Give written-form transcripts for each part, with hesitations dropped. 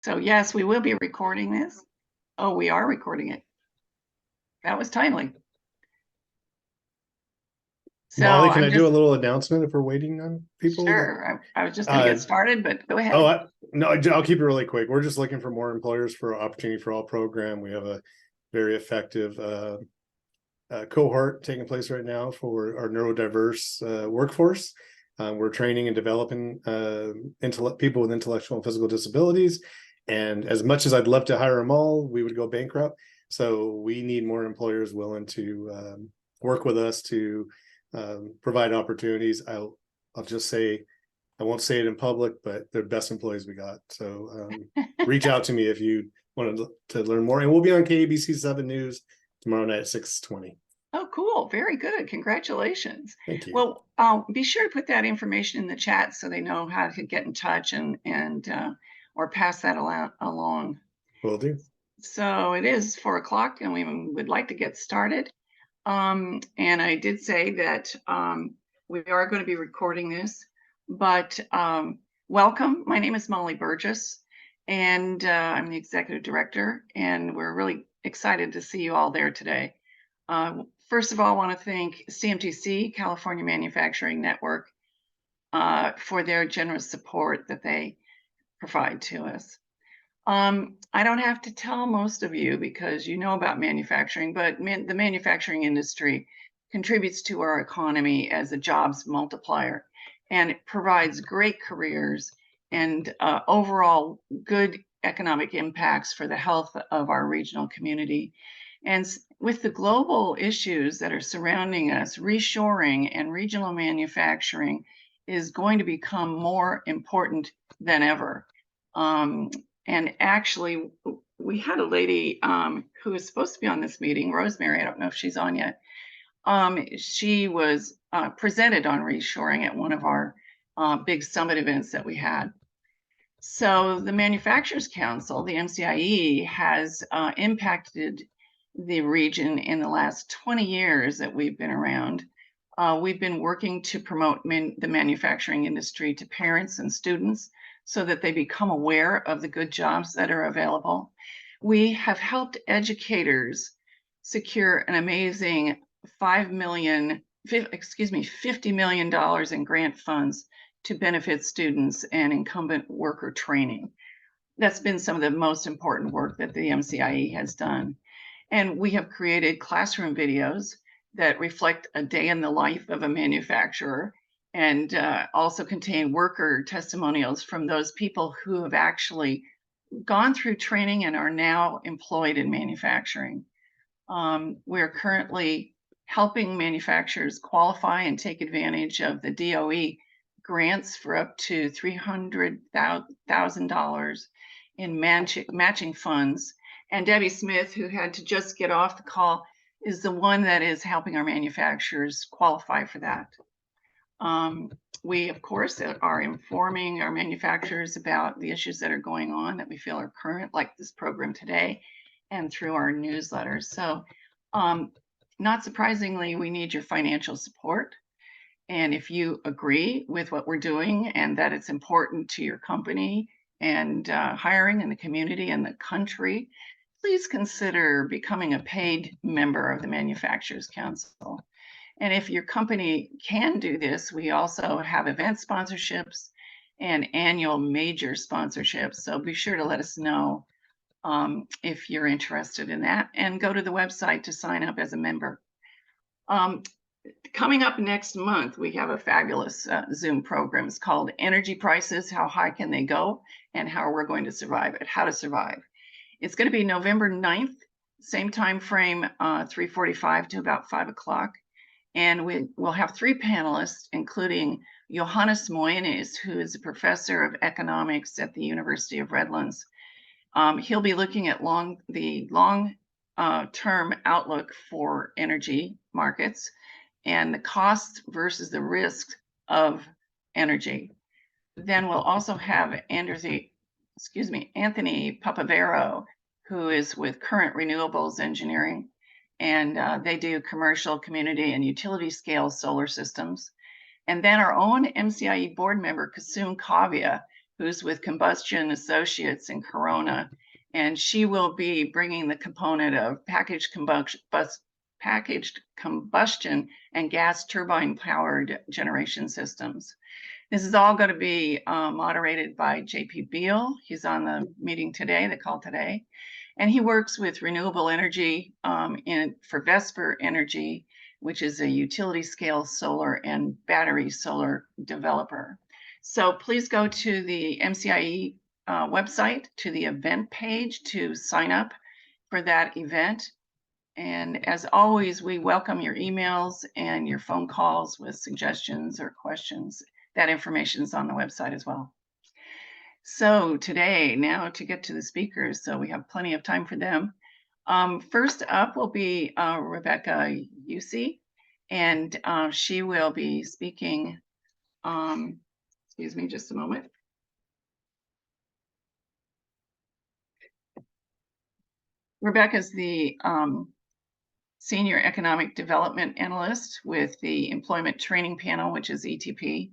So yes, we will be recording this. Oh, we are recording it. That was timely. So Molly, can I'm I do a just, little announcement if we're waiting on people? sure, I was just going to Uh, get started, but go oh, ahead. no, I'll keep it really quick. We're just looking for more employers for Opportunity for All program. We have a very effective cohort taking place right now for our neurodiverse workforce. We're training and developing people with intellectual and physical disabilities. And as much as I'd love to hire them all, we would go bankrupt. So we need more employers willing to work with us to provide opportunities. I'll just say, I won't say it in public, but they're the best employees we got. So reach out to me if you wanted to learn more. And we'll be on KABC 7 News tomorrow night at 6:20. Oh, cool. Very good. Congratulations. Thank you. Well, be sure to put that information in the chat so they know how to get in touch and or pass that along. Will do. So it is 4 o'clock and we would like to get started. And I did say that we are going to be recording this, but welcome. My name is Molly Burgess, and I'm the executive director, and we're really excited to see you all there today. First of all, I want to thank CMTC, California Manufacturing Network, for their generous support that they provide to us. I don't have to tell most of you because you know about manufacturing, but the manufacturing industry contributes to our economy as a jobs multiplier, and it provides great careers and overall good economic impacts for the health of our regional community. And with the global issues that are surrounding us, reshoring and regional manufacturing is going to become more important than ever. And actually, we had a lady who was supposed to be on this meeting, Rosemary. I don't know if she's on yet. She was presented on reshoring at one of our big summit events that we had. So the Manufacturers Council, the MCIE, has impacted the region in the last 20 years that we've been around. We've been working to promote the manufacturing industry to parents and students so that they become aware of the good jobs that are available. We have helped educators secure an amazing $50 million in grant funds to benefit students and incumbent worker training. That's been some of the most important work that the MCIE has done. And we have created classroom videos that reflect a day in the life of a manufacturer and also contain worker testimonials from those people who have actually gone through training and are now employed in manufacturing. We're currently helping manufacturers qualify and take advantage of the DOE grants for up to $300,000 in matching funds. And Debbie Smith, who had to just get off the call, is the one that is helping our manufacturers qualify for that. We, of course, are informing our manufacturers about the issues that are going on that we feel are current, like this program today, and through our newsletters. So, not surprisingly, we need your financial support. And if you agree with what we're doing and that it's important to your company and hiring in the community and the country, please consider becoming a paid member of the Manufacturers Council. And if your company can do this, we also have event sponsorships and annual major sponsorships. So be sure to let us know if you're interested in that, and go to the website to sign up as a member. Coming up next month, we have a fabulous Zoom program. It's called Energy Prices, How High Can They Go, and How We're Going to Survive It, How to Survive. It's going to be November 9th, same time frame, 3:45 to about 5 o'clock. And we'll have three panelists, including Johannes Moines, who is a professor of economics at the University of Redlands. He'll be looking at the long-term outlook for energy markets and the costs versus the risks of energy. Then we'll also have Anthony Papavero, who is with Current Renewables Engineering, and they do commercial, community, and utility scale solar systems. And then our own MCIE board member, Kasum Kavia, who's with Combustion Associates in Corona, and she will be bringing the component of packaged combustion and gas turbine powered generation systems. This is all going to be moderated by JP Beal. He's on the meeting today, the call today, and he works with renewable energy for Vesper Energy, which is a utility scale solar and battery solar developer. So please go to the MCIE website, to the event page to sign up for that event. And as always, we welcome your emails and your phone calls with suggestions or questions. That information is on the website as well. So today, now to get to the speakers, so we have plenty of time for them. First up will be Rebecca Yusi, and she will be speaking. Excuse me just a moment. Rebecca is the Senior Economic Development Analyst with the Employment Training Panel, which is ETP.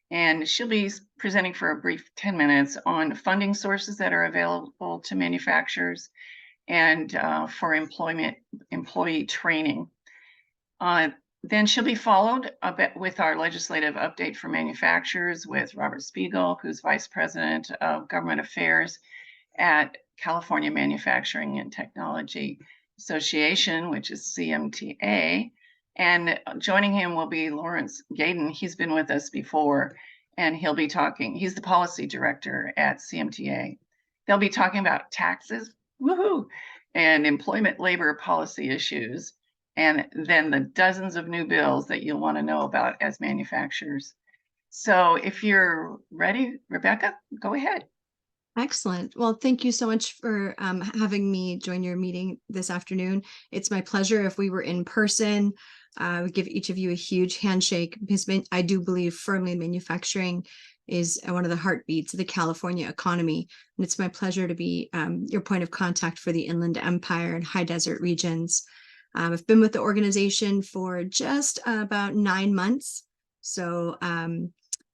And she'll be presenting for a brief 10 minutes on funding sources that are available to manufacturers and for employee training. Then she'll be followed a bit with our legislative update for manufacturers with Robert Spiegel, who's Vice President of Government Affairs at California Manufacturing and Technology Association, which is CMTA. And joining him will be Lawrence Gayden. He's been with us before, and he'll be talking. He's the policy director at CMTA. They'll be talking about taxes, woohoo, and employment labor policy issues, and then the dozens of new bills that you'll want to know about as manufacturers. So if you're ready, Rebecca, go ahead. Excellent. Well, thank you so much for having me join your meeting this afternoon. It's my pleasure. If we were in person, I would give each of you a huge handshake, because I do believe firmly manufacturing is one of the heartbeats of the California economy. And it's my pleasure to be your point of contact for the Inland Empire and high desert regions. I've been with the organization for just about 9 months. So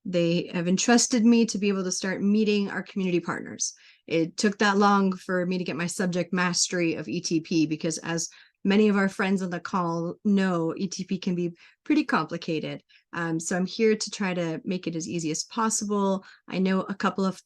they have entrusted me to be able to start meeting our community partners. It took that long for me to get my subject mastery of ETP, because as many of our friends on the call know, ETP can be pretty complicated. So I'm here to try to make it as easy as possible. I know a couple of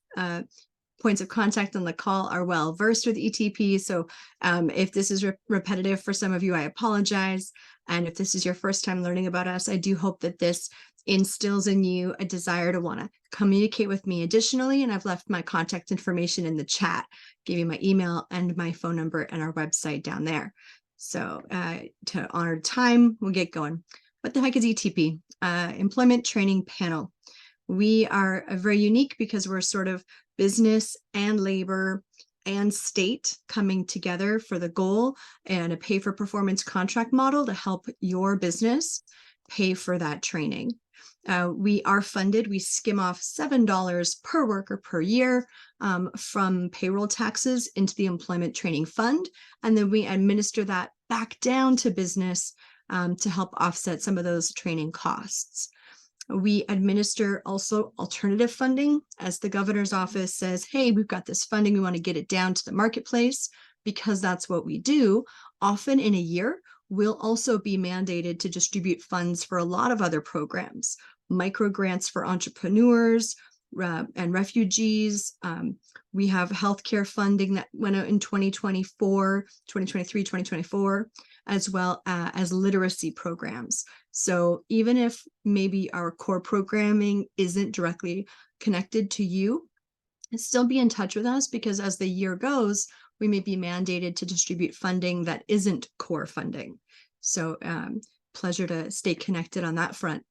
points of contact on the call are well versed with ETP. So if this is repetitive for some of you, I apologize. And if this is your first time learning about us, I do hope that this instills in you a desire to want to communicate with me additionally. And I've left my contact information in the chat, give you my email and my phone number and our website down there. So to honor time, we'll get going. What the heck is ETP? Employment Training Panel. We are very unique because we're sort of business and labor and state coming together for the goal and a pay for performance contract model to help your business pay for that training. We are funded. We skim off $7 per worker per year from payroll taxes into the Employment Training Fund. And then we administer that back down to business to help offset some of those training costs. We administer also alternative funding, as the governor's office says, hey, we've got this funding, we want to get it down to the marketplace, because that's what we do. Often in a year, we'll also be mandated to distribute funds for a lot of other programs, micro grants for entrepreneurs and refugees. We have healthcare funding that went out in 2023, 2024, as well as literacy programs. So even if maybe our core programming isn't directly connected to you, still be in touch with us, because as the year goes, we may be mandated to distribute funding that isn't core funding. So pleasure to stay connected on that front.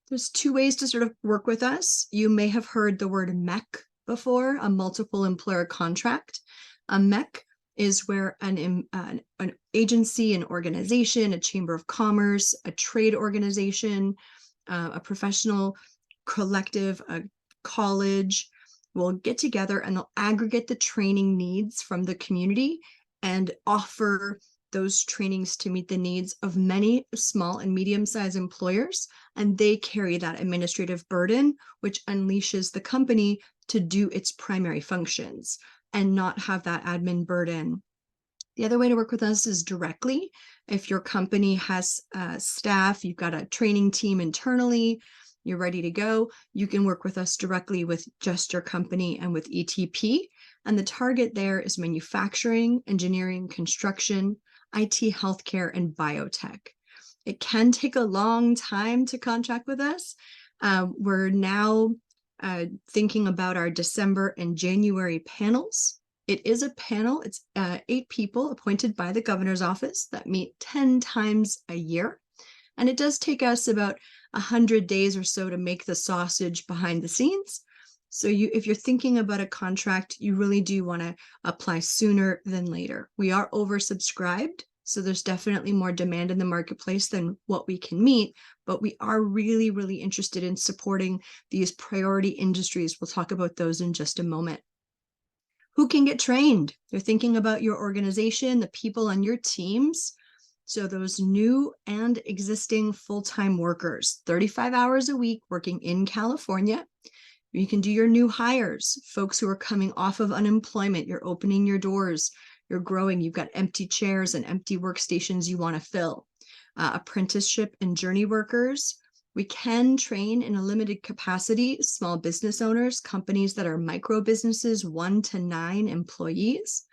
There's 2 ways to sort of work with us. You may have heard the word MEC before, a multiple employer contract. A MEC is where an agency, an organization, a chamber of commerce, a trade organization, a professional collective, a college will get together and they'll aggregate the training needs from the community and offer those trainings to meet the needs of many small and medium-sized employers. And they carry that administrative burden, which unleashes the company to do its primary functions and not have that admin burden. The other way to work with us is directly. If your company has staff, you've got a training team internally, you're ready to go, you can work with us directly with just your company and with ETP. And the target there is manufacturing, engineering, construction, IT, healthcare, and biotech. It can take a long time to contract with us. We're now thinking about our December and January panels. It is a panel. It's 8 people appointed by the governor's office that meet 10 times a year. And it does take us about 100 days or so to make the sausage behind the scenes. So if you're thinking about a contract, you really do want to apply sooner than later. We are oversubscribed, so there's definitely more demand in the marketplace than what we can meet, but we are really, really interested in supporting these priority industries. We'll talk about those in just a moment. Who can get trained? You're thinking about your organization, the people on your teams. So those new and existing full-time workers, 35 hours a week working in California. You can do your new hires, folks who are coming off of unemployment. You're opening your doors, you're growing, you've got empty chairs and empty workstations you want to fill. Apprenticeship and journey workers. We can train in a limited capacity small business owners, companies that are micro businesses, 1 to 9 employees.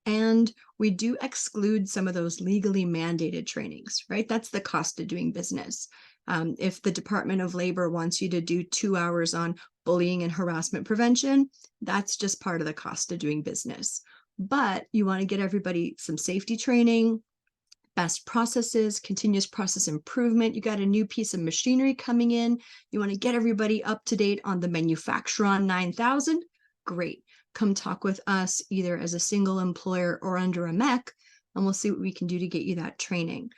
And we do exclude some of those legally mandated trainings, right? That's the cost of doing business. If the Department of Labor wants you to do 2 hours on bullying and harassment prevention, that's just part of the cost of doing business. But you want to get everybody some safety training, best processes, continuous process improvement. You got a new piece of machinery coming in. You want to get everybody up to date on the Manufacturon 9000. Great. Come talk with us either as a single employer or under a MEC, and we'll see what we can do to get you that training.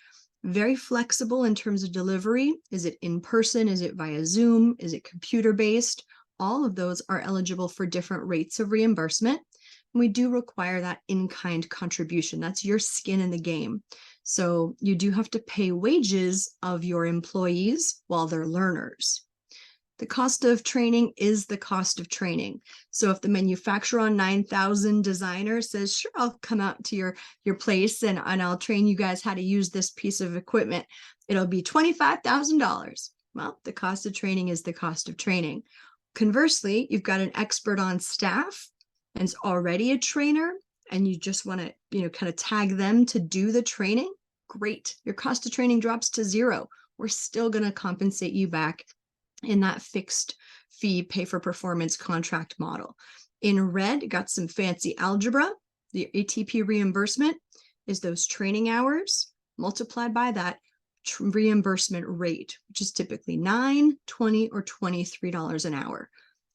Very flexible in terms of delivery. Is it in person? Is it via Zoom? Is it computer-based? All of those are eligible for different rates of reimbursement. And we do require that in-kind contribution. That's your skin in the game. So you do have to pay wages of your employees while they're learners. The cost of training is the cost of training. So if the Manufacturon 9000 designer says, sure, I'll come out to your place and I'll train you guys how to use this piece of equipment, it'll be $25,000. Well, the cost of training is the cost of training. Conversely, you've got an expert on staff and is already a trainer, and you just want to, kind of tag them to do the training. Great. Your cost of training drops to $0. We're still going to compensate you back in that fixed fee pay for performance contract model. In red, got some fancy algebra. The ATP reimbursement is those training hours multiplied by that reimbursement rate, which is typically $9, $20, or $23 an hour.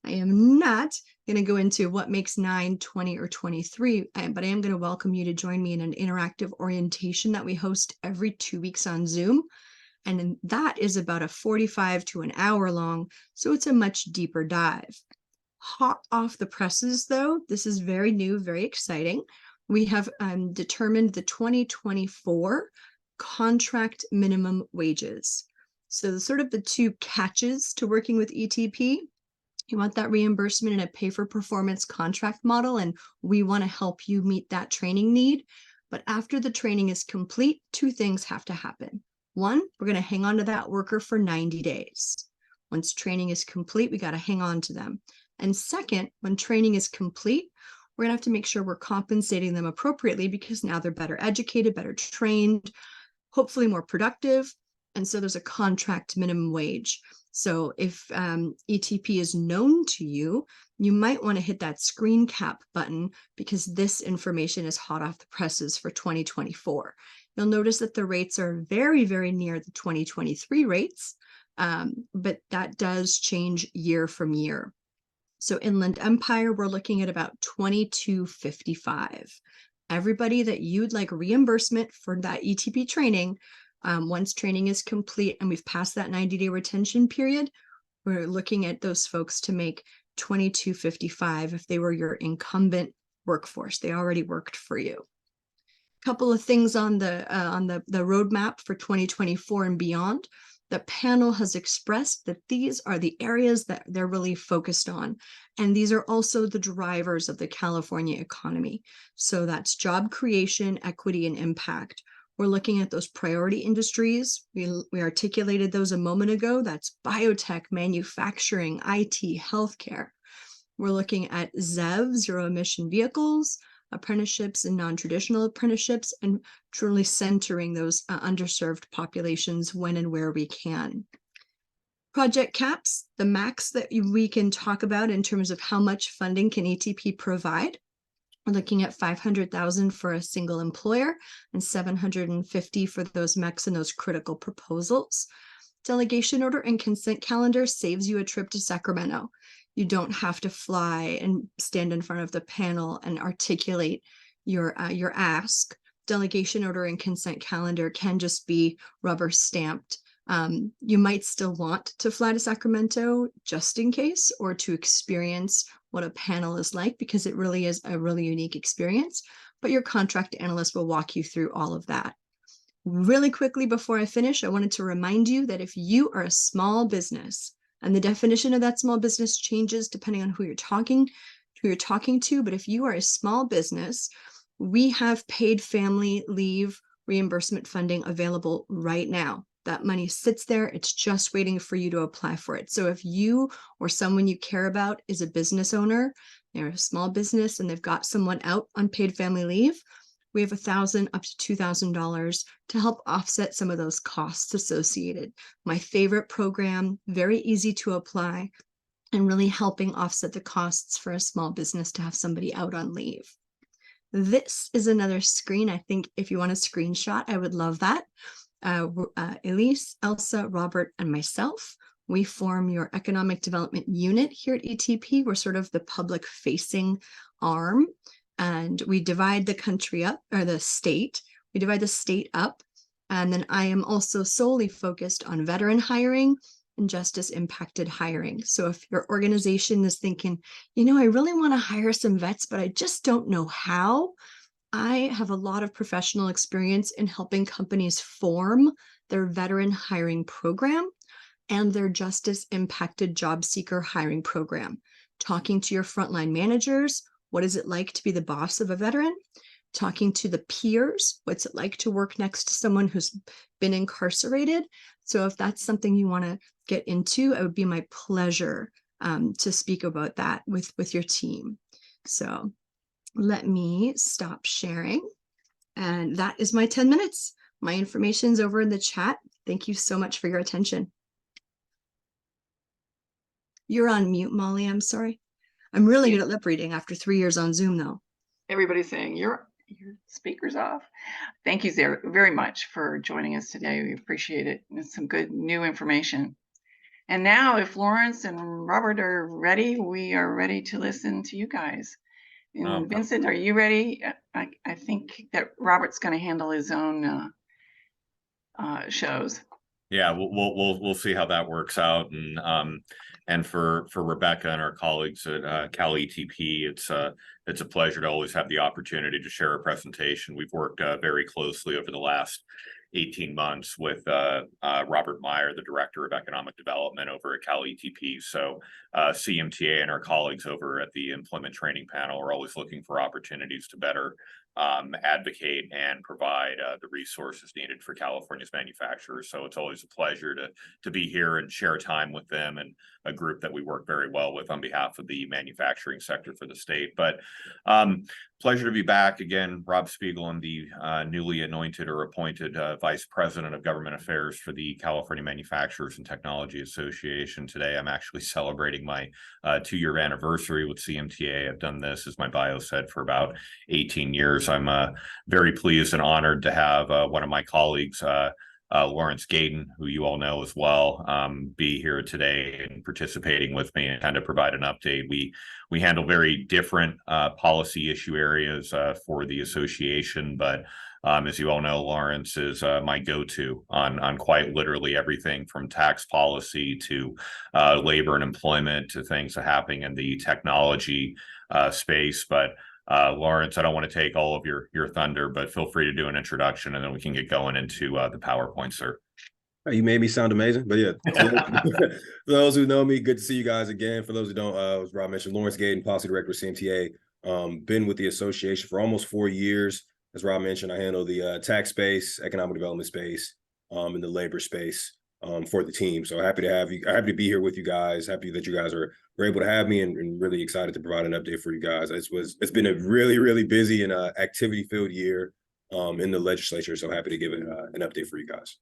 I am not going to go into what makes 9, 20, or 23, but I am going to welcome you to join me in an interactive orientation that we host every 2 weeks on Zoom. And that is about a 45 to an hour long, so it's a much deeper dive. Hot off the presses, though, this is very new, very exciting. We have determined the 2024 contract minimum wages. So sort of the 2 catches to working with ETP. You want that reimbursement in a pay-for-performance contract model, and we want to help you meet that training need. But after the training is complete, 2 things have to happen. 1, we're going to hang on to that worker for 90 days. Once training is complete, we got to hang on to them. And second, when training is complete, we're going to have to make sure we're compensating them appropriately, because now they're better educated, better trained, hopefully more productive. And so there's a contract minimum wage. So if ETP is known to you, you might want to hit that screen cap button, because this information is hot off the presses for 2024. You'll notice that the rates are very, very near the 2023 rates, but that does change year from year. So Inland Empire, we're looking at about $22.55. Everybody that you'd like reimbursement for that ETP training, once training is complete and we've passed that 90-day retention period, we're looking at those folks to make $22.55 if they were your incumbent workforce. They already worked for you. Couple of things on the roadmap for 2024 and beyond. The panel has expressed that these are the areas that they're really focused on. And these are also the drivers of the California economy. So that's job creation, equity, and impact. We're looking at those priority industries. We articulated those a moment ago. That's biotech, manufacturing, IT, healthcare. We're looking at ZEV, zero emission vehicles, apprenticeships and non-traditional apprenticeships, and truly centering those underserved populations when and where we can. Project caps, the max that we can talk about in terms of how much funding can ATP provide. We're looking at $500,000 for a single employer and $750,000 for those MECs and those critical proposals. Delegation order and consent calendar saves you a trip to Sacramento. You don't have to fly and stand in front of the panel and articulate your ask. Delegation order and consent calendar can just be rubber stamped. You might still want to fly to Sacramento just in case, or to experience what a panel is like, because it really is a really unique experience, but your contract analyst will walk you through all of that. Really quickly before I finish, I wanted to remind you that if you are a small business, and the definition of that small business changes depending on who you're talking to, but if you are a small business, we have paid family leave reimbursement funding available right now. That money sits there. It's just waiting for you to apply for it. So if you or someone you care about is a business owner, they're a small business and they've got someone out on paid family leave, we have $1,000 up to $2,000 to help offset some of those costs associated. My favorite program, very easy to apply, and really helping offset the costs for a small business to have somebody out on leave. This is another screen. I think if you want a screenshot, I would love that. Elise, Elsa, Robert, and myself, we form your economic development unit here at ATP. We're sort of the public facing arm. And we divide the country up, or the state. We divide the state up. And then I am also solely focused on veteran hiring and justice impacted hiring. So if your organization is thinking, I really want to hire some vets, but I just don't know how, I have a lot of professional experience in helping companies form their veteran hiring program and their justice impacted job seeker hiring program. Talking to your frontline managers, what is it like to be the boss of a veteran? Talking to the peers, what's it like to work next to someone who's been incarcerated? So if that's something you want to get into, it would be my pleasure to speak about that with your team. So let me stop sharing. And that is my 10 minutes. My information's over in the chat. Thank you so much for your attention. You're on mute, Molly. I'm sorry. I'm really good at lip reading after 3 years on Zoom, though. Everybody's saying your speaker's off. Thank you very much for joining us today. We appreciate it. It's some good new information. And now, if Lawrence and Robert are ready, we are ready to listen to you guys. And Vincent, are you ready? I think that Robert's going to handle his own shows. Yeah, we'll see how that works out, and for Rebecca and our colleagues at Cal ETP, it's a pleasure to always have the opportunity to share a presentation. We've worked very closely over the last 18 months with Robert Meyer, the Director of Economic Development over at Cal ETP. So CMTA and our colleagues over at the Employment Training Panel are always looking for opportunities to better advocate and provide the resources needed for California's manufacturers. So it's always a pleasure to be here and share time with them, and a group that we work very well with on behalf of the manufacturing sector for the state. But pleasure to be back again. Rob Spiegel, I'm the newly anointed or appointed Vice President of Government Affairs for the California Manufacturers and Technology Association. Today, I'm actually celebrating my 2-year anniversary with CMTA. I've done this, as my bio said, for about 18 years. I'm very pleased and honored to have one of my colleagues, Lawrence Gayden, who you all know as well, be here today and participating with me and kind of provide an update. We handle very different policy issue areas for the association, but as you all know, Lawrence is my go-to on quite literally everything from tax policy to labor and employment to things that are happening in the technology space. But Lawrence, I don't want to take all of your thunder, but feel free to do an introduction and then we can get going into the PowerPoint, sir. You made me sound amazing, but yeah. For those who know me, good to see you guys again. For those who don't, as Rob mentioned, Lawrence Gayden, policy director of CMTA. Been with the association for almost 4 years. As Rob mentioned, I handle the tax space, economic development space, and the labor space for the team. So happy to have you. Happy to be here with you guys. Happy that you guys were able to have me, and really excited to provide an update for you guys. It's been a really busy and activity filled year in the legislature. So happy to give an update for you guys.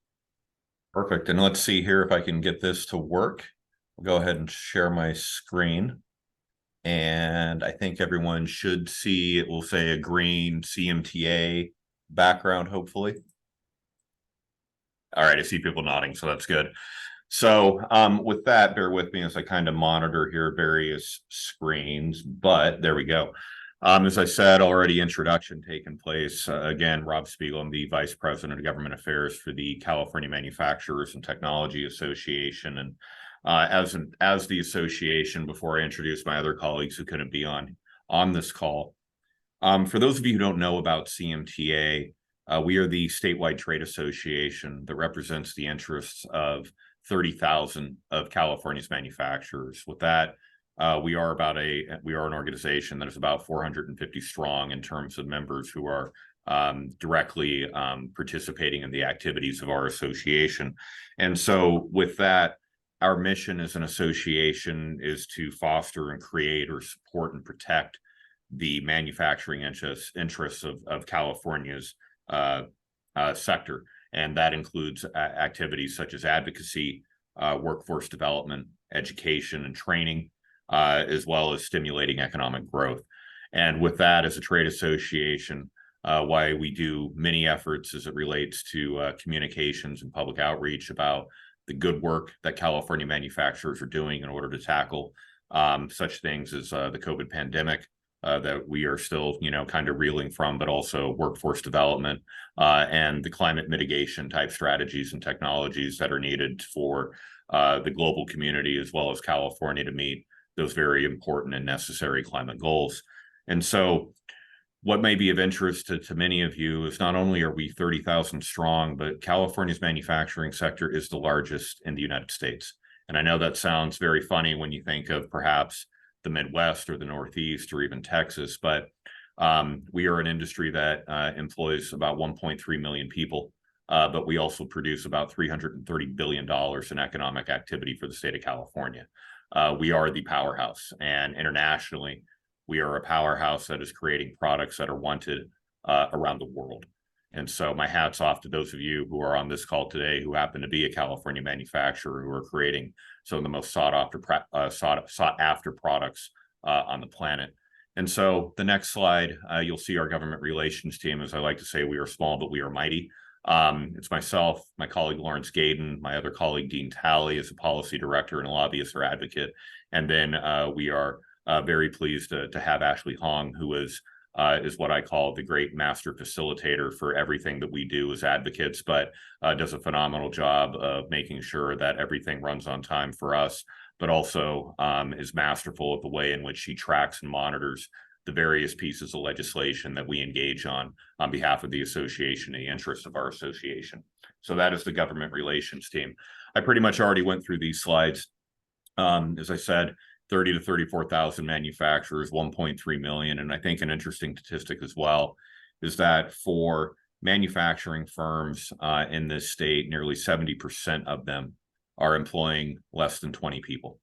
Perfect. And let's see here if I can get this to work. I'll go ahead and share my screen. And I think everyone should see, it will say a green CMTA background, hopefully. All right, I see people nodding, so that's good. So with that, bear with me as I kind of monitor here various screens, but there we go. As I said, already introduction taking place. Again, Rob Spiegel, I'm the Vice President of Government Affairs for the California Manufacturers and Technology Association. And as the association, before I introduce my other colleagues who couldn't be on this call, for those of you who don't know about CMTA, we are the statewide trade association that represents the interests of 30,000 of California's manufacturers. With that, we are an organization that is about 450 strong in terms of members who are directly participating in the activities of our association. And so with that, our mission as an association is to foster and create or support and protect the manufacturing interests of California's sector. And that includes activities such as advocacy, workforce development, education and training, as well as stimulating economic growth. And with that, as a trade association, why we do many efforts as it relates to communications and public outreach about the good work that California manufacturers are doing in order to tackle such things as the COVID pandemic that we are still, kind of reeling from, but also workforce development and the climate mitigation type strategies and technologies that are needed for the global community as well as California to meet those very important and necessary climate goals. And so what may be of interest to many of you is not only are we 30,000 strong, but California's manufacturing sector is the largest in the United States. And I know that sounds very funny when you think of perhaps the Midwest or the Northeast or even Texas, but we are an industry that employs about 1.3 million people, but we also produce about $330 billion in economic activity for the state of California. We are the powerhouse, and internationally, we are a powerhouse that is creating products that are wanted around the world. And so my hat's off to those of you who are on this call today who happen to be a California manufacturer who are creating some of the most sought after products on the planet. And so the next slide, you'll see our government relations team. As I like to say, we are small, but we are mighty. It's myself, my colleague Lawrence Gayden, my other colleague Dean Talley is a policy director and a lobbyist or advocate. And then we are very pleased to have Ashley Hong, who is what I call the great master facilitator for everything that we do as advocates, but does a phenomenal job of making sure that everything runs on time for us, but also is masterful of the way in which she tracks and monitors the various pieces of legislation that we engage on behalf of the association, the interests of our association. So that is the government relations team. I pretty much already went through these slides. As I said, 30 to 34,000 manufacturers, 1.3 million. And I think an interesting statistic as well is that for manufacturing firms in this state, nearly 70% of them are employing less than 20 people.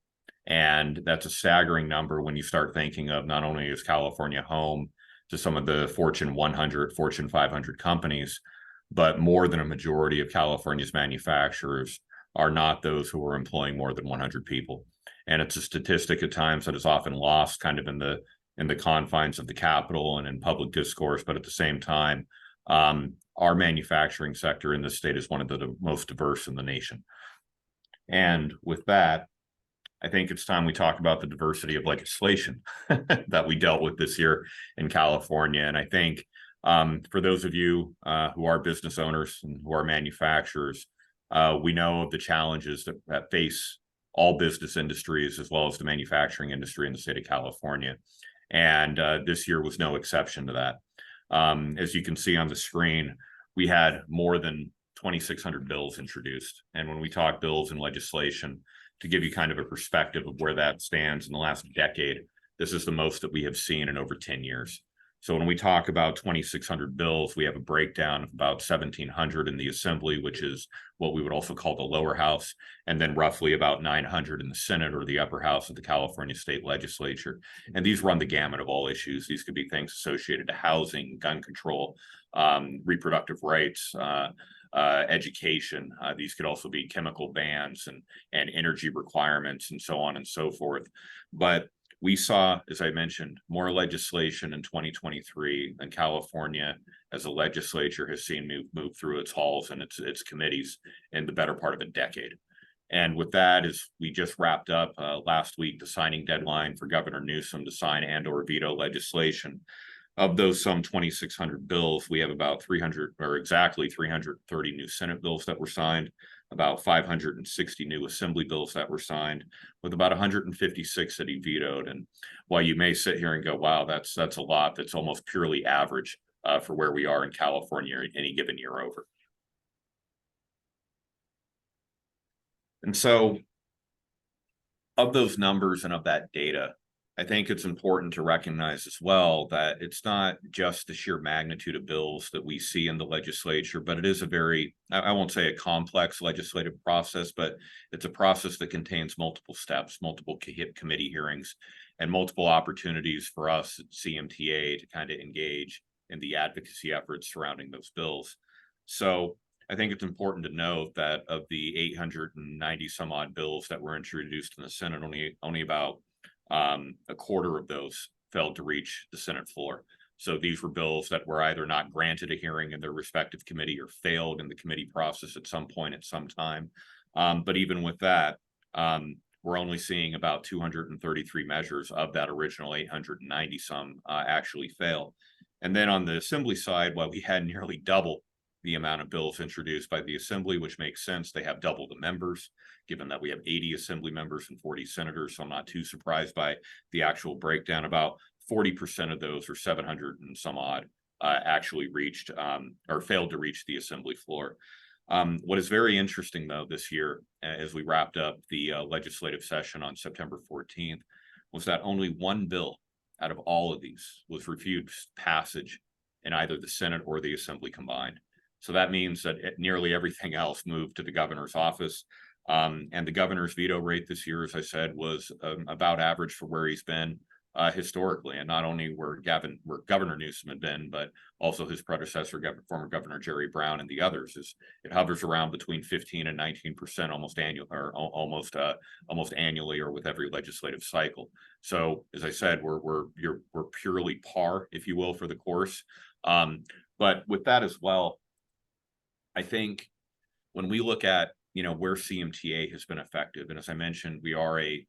And that's a staggering number when you start thinking of not only is California home to some of the Fortune 100, Fortune 500 companies, but more than a majority of California's manufacturers are not those who are employing more than 100 people. And it's a statistic at times that is often lost kind of in the confines of the Capitol and in public discourse. But at the same time, our manufacturing sector in this state is one of the most diverse in the nation. And with that, I think it's time we talk about the diversity of legislation that we dealt with this year in California. And I think for those of you who are business owners and who are manufacturers, we know of the challenges that face all business industries as well as the manufacturing industry in the state of California. And this year was no exception to that. As you can see on the screen, we had more than 2,600 bills introduced. And when we talk bills and legislation, to give you kind of a perspective of where that stands in the last decade, this is the most that we have seen in over 10 years. So when we talk about 2,600 bills, we have a breakdown of about 1,700 in the Assembly, which is what we would also call the lower house, and then roughly about 900 in the Senate or the upper house of the California State Legislature. And these run the gamut of all issues. These could be things associated to housing, gun control, reproductive rights, education. These could also be chemical bans and energy requirements and so on and so forth. But we saw, as I mentioned, more legislation in 2023 than California as a legislature has seen move through its halls and its committees in the better part of a decade. And with that, as we just wrapped up last week, the signing deadline for Governor Newsom to sign and or veto legislation. Of those some 2,600 bills, we have about 300 or exactly 330 new Senate bills that were signed, about 560 new Assembly bills that were signed, with about 156 that he vetoed. And while you may sit here and go, wow, that's a lot, that's almost purely average for where we are in California any given year over. And so of those numbers and of that data, I think it's important to recognize as well that it's not just the sheer magnitude of bills that we see in the legislature, but it is a very, I won't say a complex legislative process, but it's a process that contains multiple steps, multiple committee hearings, and multiple opportunities for us at CMTA to kind of engage in the advocacy efforts surrounding those bills. So I think it's important to note that of the 890 some odd bills that were introduced in the Senate, only about a quarter of those failed to reach the Senate floor. So these were bills that were either not granted a hearing in their respective committee or failed in the committee process at some point at some time. But even with that, we're only seeing about 233 measures of that original 890 some actually fail. And then on the Assembly side, while we had nearly double the amount of bills introduced by the Assembly, which makes sense, they have double the members, given that we have 80 Assembly members and 40 senators. So I'm not too surprised by the actual breakdown. About 40% of those, or 700 and some odd, actually reached or failed to reach the Assembly floor. What is very interesting, though, this year, as we wrapped up the legislative session on September 14th, was that only one bill out of all of these was refused passage in either the Senate or the Assembly combined. So that means that nearly everything else moved to the governor's office. And the governor's veto rate this year, as I said, was about average for where he's been historically. And not only where Governor Newsom had been, but also his predecessor, former Governor Jerry Brown, and the others. It hovers around between 15 and 19% almost annually, or with every legislative cycle. So, as I said, we're purely par, if you will, for the course. But with that as well, I think when we look at where CMTA has been effective, and as I mentioned, we are a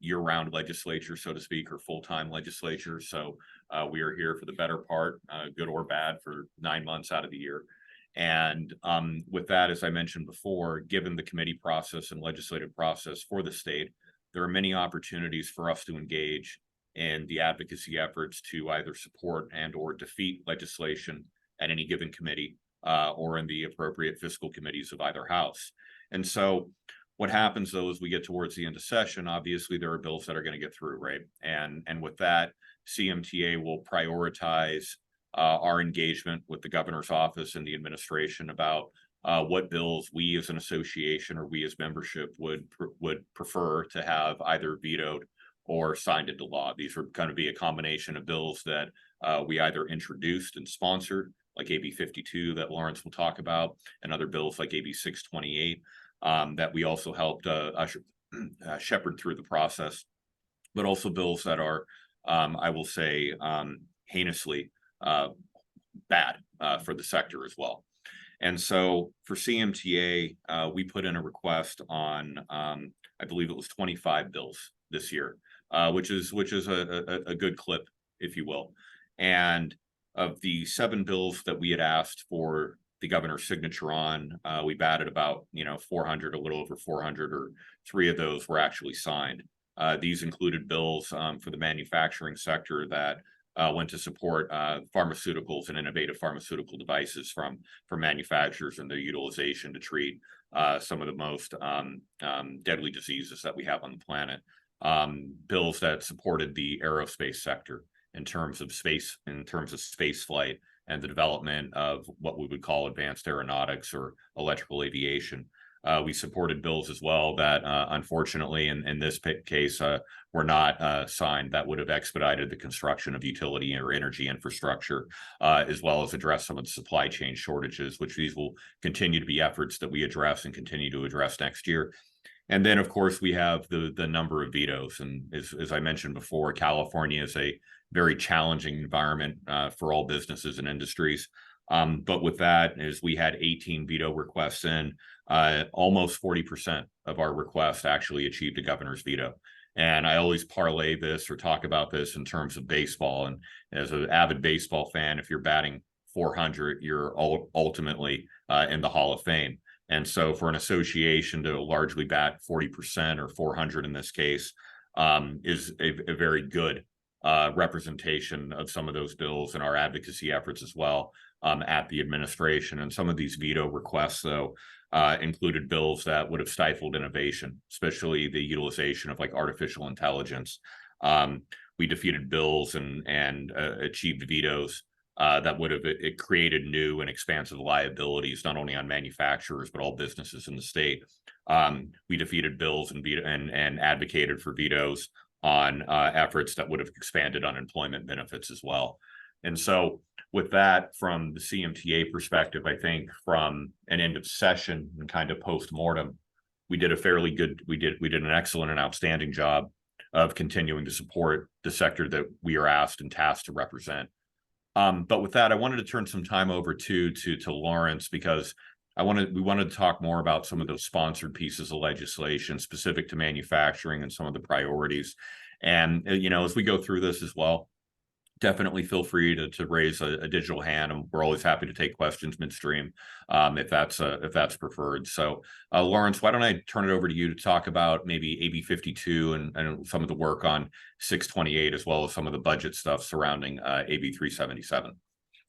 year-round legislature, so to speak, or full-time legislature. So we are here for the better part, good or bad, for 9 months out of the year. And with that, as I mentioned before, given the committee process and legislative process for the state, there are many opportunities for us to engage in the advocacy efforts to either support and or defeat legislation at any given committee, or in the appropriate fiscal committees of either house. And so what happens, though, as we get towards the end of session, obviously there are bills that are going to get through, right? And with that, CMTA will prioritize our engagement with the governor's office and the administration about what bills we as an association or we as membership would prefer to have either vetoed or signed into law. These are going to be a combination of bills that we either introduced and sponsored, like AB 52 that Lawrence will talk about, and other bills like AB 628 that we also helped shepherd through the process, but also bills that are, I will say, heinously bad for the sector as well. And so for CMTA, we put in a request on, I believe it was 25 bills this year, which is a good clip, if you will. And of the 7 bills that we had asked for the governor's signature on, we batted about 400, a little over 400, or 3 of those were actually signed. These included bills for the manufacturing sector that went to support pharmaceuticals and innovative pharmaceutical devices from manufacturers and their utilization to treat some of the most deadly diseases that we have on the planet. Bills that supported the aerospace sector in terms of space flight and the development of what we would call advanced aeronautics or electrical aviation. We supported bills as well that, unfortunately, in this case, were not signed, that would have expedited the construction of utility or energy infrastructure, as well as address some of the supply chain shortages, which these will continue to be efforts that we address and continue to address next year. And then, of course, we have the number of vetoes. And as I mentioned before, California is a very challenging environment for all businesses and industries. But with that, as we had 18 veto requests in, almost 40% of our requests actually achieved a governor's veto. And I always parlay this or talk about this in terms of baseball. And as an avid baseball fan, if you're batting 400, you're ultimately in the Hall of Fame. And so for an association to largely bat 40% or 400 in this case is a very good representation of some of those bills and our advocacy efforts as well at the administration. And some of these veto requests, though, included bills that would have stifled innovation, especially the utilization of like artificial intelligence. We defeated bills and achieved vetoes that would have created new and expansive liabilities, not only on manufacturers, but all businesses in the state. We defeated bills and advocated for vetoes on efforts that would have expanded unemployment benefits as well. And so with that, from the CMTA perspective, I think from an end of session and kind of post-mortem, we did an excellent and outstanding job of continuing to support the sector that we are asked and tasked to represent. But with that, I wanted to turn some time over to Lawrence, because we wanted to talk more about some of those sponsored pieces of legislation specific to manufacturing and some of the priorities. And, as we go through this as well, definitely feel free to raise a digital hand, and we're always happy to take questions midstream if that's preferred. So, Lawrence, why don't I turn it over to you to talk about maybe AB 52 and some of the work on 628, as well as some of the budget stuff surrounding AB 377.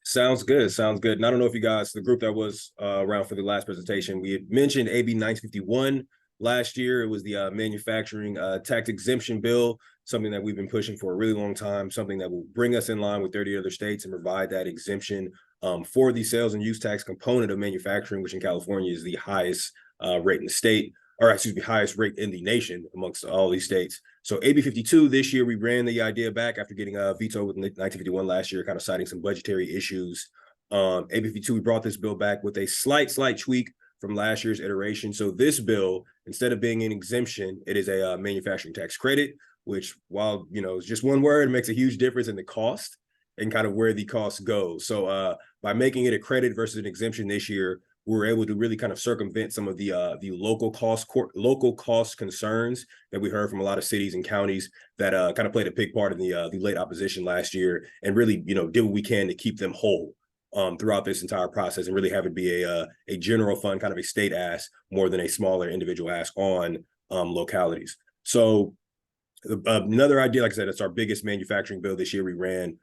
Sounds good. And I don't know if you guys, the group that was around for the last presentation, we had mentioned AB 951 last year. It was the manufacturing tax exemption bill, something that we've been pushing for a really long time, something that will bring us in line with 30 other states and provide that exemption for the sales and use tax component of manufacturing, which in California is the highest rate in the state, or excuse me, highest rate in the nation amongst all these states. So AB 52 this year, we ran the idea back after getting a veto with 1951 last year, kind of citing some budgetary issues. AB 52, we brought this bill back with a slight tweak from last year's iteration. So this bill, instead of being an exemption, it is a manufacturing tax credit, which, while it's just one word, it makes a huge difference in the cost and kind of where the cost goes. So by making it a credit versus an exemption this year, we were able to really kind of circumvent some of the local cost concerns that we heard from a lot of cities and counties that kind of played a big part in the late opposition last year, and really did what we can to keep them whole throughout this entire process, and really have it be a general fund, kind of a state ask more than a smaller individual ask on localities. So another idea, like I said, it's our biggest manufacturing bill this year we ran.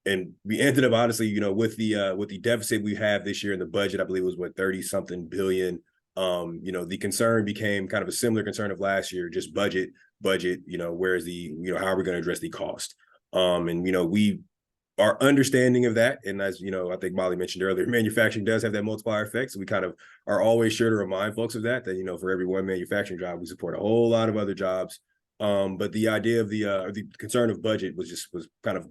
And we ended up, honestly, with the deficit we have this year in the budget, I believe it was 30-something billion. The concern became kind of a similar concern of last year, just budget, whereas how are we going to address the cost? We are understanding of that. And as I think Molly mentioned earlier, manufacturing does have that multiplier effect. So we kind of are always sure to remind folks of that, for every one manufacturing job, we support a whole lot of other jobs. But the idea of the concern of budget was kind of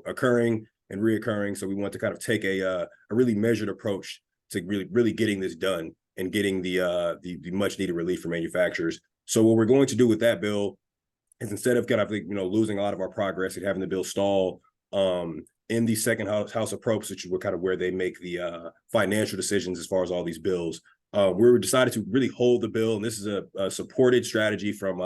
occurring and reoccurring. So we want to kind of take a really measured approach to really getting this done and getting the much needed relief for manufacturers. So what we're going to do with that bill is, instead of kind of losing a lot of our progress and having the bill stall in the second House of Appropriations, which were kind of where they make the financial decisions as far as all these bills, we decided to really hold the bill. And this is a supported strategy from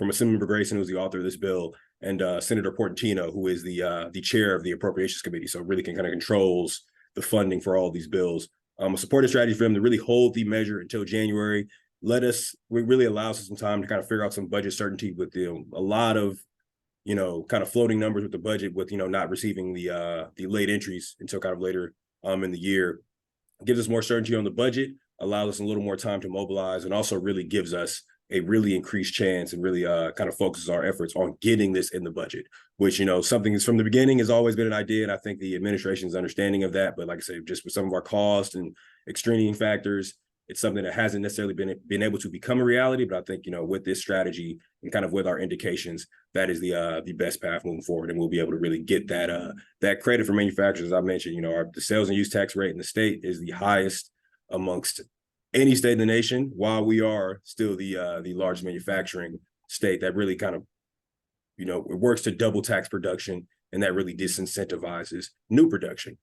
Assemblyman Grayson, who's the author of this bill, and Senator Portantino, who is the chair of the Appropriations Committee, so really kind of controls the funding for all these bills. A supported strategy for them to really hold the measure until January. Really allows us some time to kind of figure out some budget certainty with a lot of kind of floating numbers with the budget with, not receiving the late entries until kind of later in the year. It gives us more certainty on the budget, allows us a little more time to mobilize, and also really gives us a really increased chance and really kind of focuses our efforts on getting this in the budget, which, something is from the beginning has always been an idea. And I think the administration's understanding of that. But like I said, just with some of our costs and extraneous factors, it's something that hasn't necessarily been able to become a reality. But I think, with this strategy and kind of with our indications, that is the best path moving forward. And we'll be able to really get that credit for manufacturers. As I mentioned, the sales and use tax rate in the state is the highest amongst any state in the nation, while we are still the largest manufacturing state. That really kind of, it works to double tax production, and that really disincentivizes new production.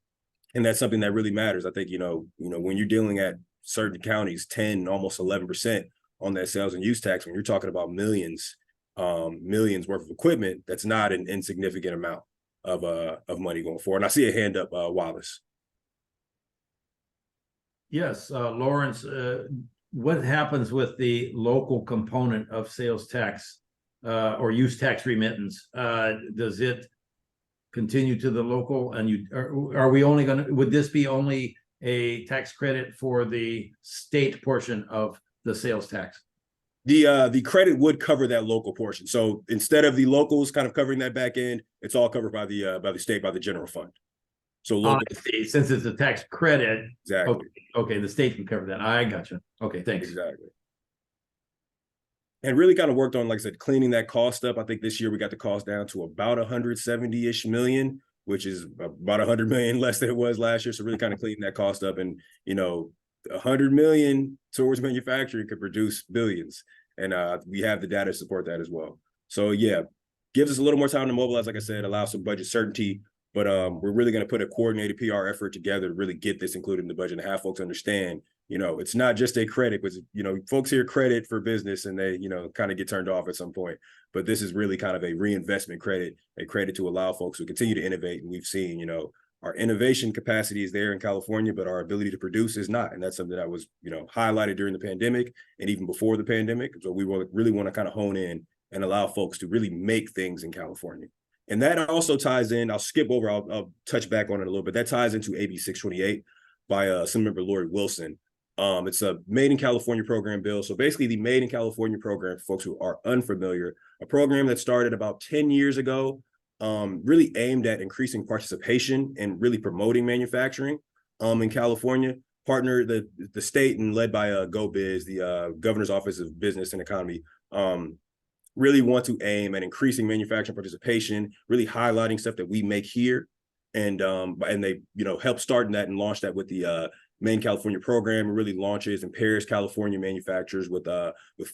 And that's something that really matters. I think, when you're dealing at certain counties, 10, almost 11% on that sales and use tax, when you're talking about millions worth of equipment, that's not an insignificant amount of money going forward. And I see a hand up, Wallace. Yes, Lawrence, what happens with the local component of sales tax or use tax remittance? Does it continue to the local, and are we only would this be only a tax credit for the state portion of the sales tax? The credit would cover that local portion. So instead of the locals kind of covering that back end, it's all covered by the state, by the general fund. So local, since it's a tax credit, exactly. Okay, the state can cover that. I gotcha. Okay, thanks. Exactly. And really kind of worked on, like I said, cleaning that cost up. I think this year we got the cost down to about 170-ish million, which is about 100 million less than it was last year. So really kind of cleaning that cost up, and 100 million towards manufacturing could produce billions, and we have the data to support that as well. So yeah, gives us a little more time to mobilize. Like I said, allows some budget certainty. But we're really going to put a coordinated PR effort together to really get this included in the budget and have folks understand, it's not just a credit, but, folks hear credit for business and they, kind of get turned off at some point. But this is really kind of a reinvestment credit, a credit to allow folks to continue to innovate. And we've seen, our innovation capacity is there in California, but our ability to produce is not. And that's something that was, highlighted during the pandemic and even before the pandemic. So we really want to kind of hone in and allow folks to really make things in California. And that also ties in, I'll skip over, I'll touch back on it a little bit. That ties into AB 628 by Assemblymember Lori Wilson. It's a Made in California program bill. So basically the Made in California program, for folks who are unfamiliar, a program that started about 10 years ago, really aimed at increasing participation and really promoting manufacturing in California. Partner the state and led by GoBiz, the Governor's Office of Business and Economy, really want to aim at increasing manufacturing participation, really highlighting stuff that we make here. And they, help starting that and launch that with the Made in California program. It really launches and pairs California manufacturers with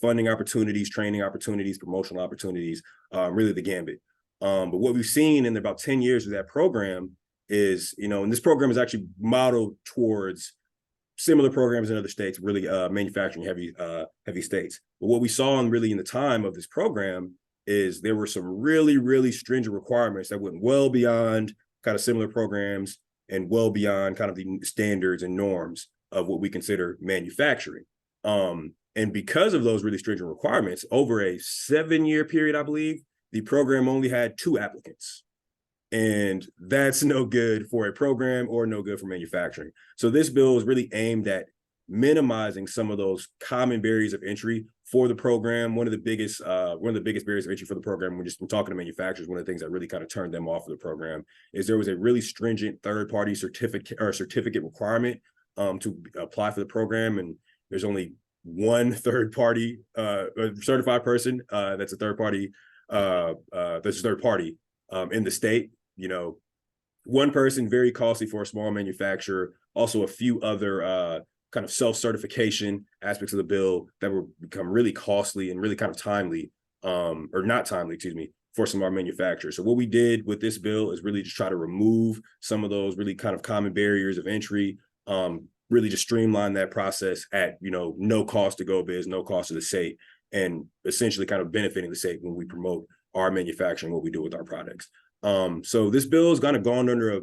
funding opportunities, training opportunities, promotional opportunities, really the gambit. But what we've seen in about 10 years of that program is, and this program is actually modeled towards similar programs in other states, really manufacturing heavy states. But what we saw in the time of this program is there were some really, really stringent requirements that went well beyond kind of similar programs and well beyond kind of the standards and norms of what we consider manufacturing. And because of those really stringent requirements, over a 7-year period, I believe, the program only had 2 applicants. And that's no good for a program or no good for manufacturing. So this bill is really aimed at minimizing some of those common barriers of entry for the program. One of the biggest barriers of entry for the program, when talking to manufacturers, one of the things that really kind of turned them off of the program is there was a really stringent third-party certificate requirement to apply for the program. And there's only one third-party certified person that's a third party in the state. One person, very costly for a small manufacturer. Also a few other kind of self-certification aspects of the bill that will become really costly and really kind of timely, or not timely, for some of our manufacturers. So what we did with this bill is really just try to remove some of those really kind of common barriers of entry, really just streamline that process at, no cost to GoBiz, no cost to the state, and essentially kind of benefiting the state when we promote our manufacturing, what we do with our products. So this bill has kind of gone under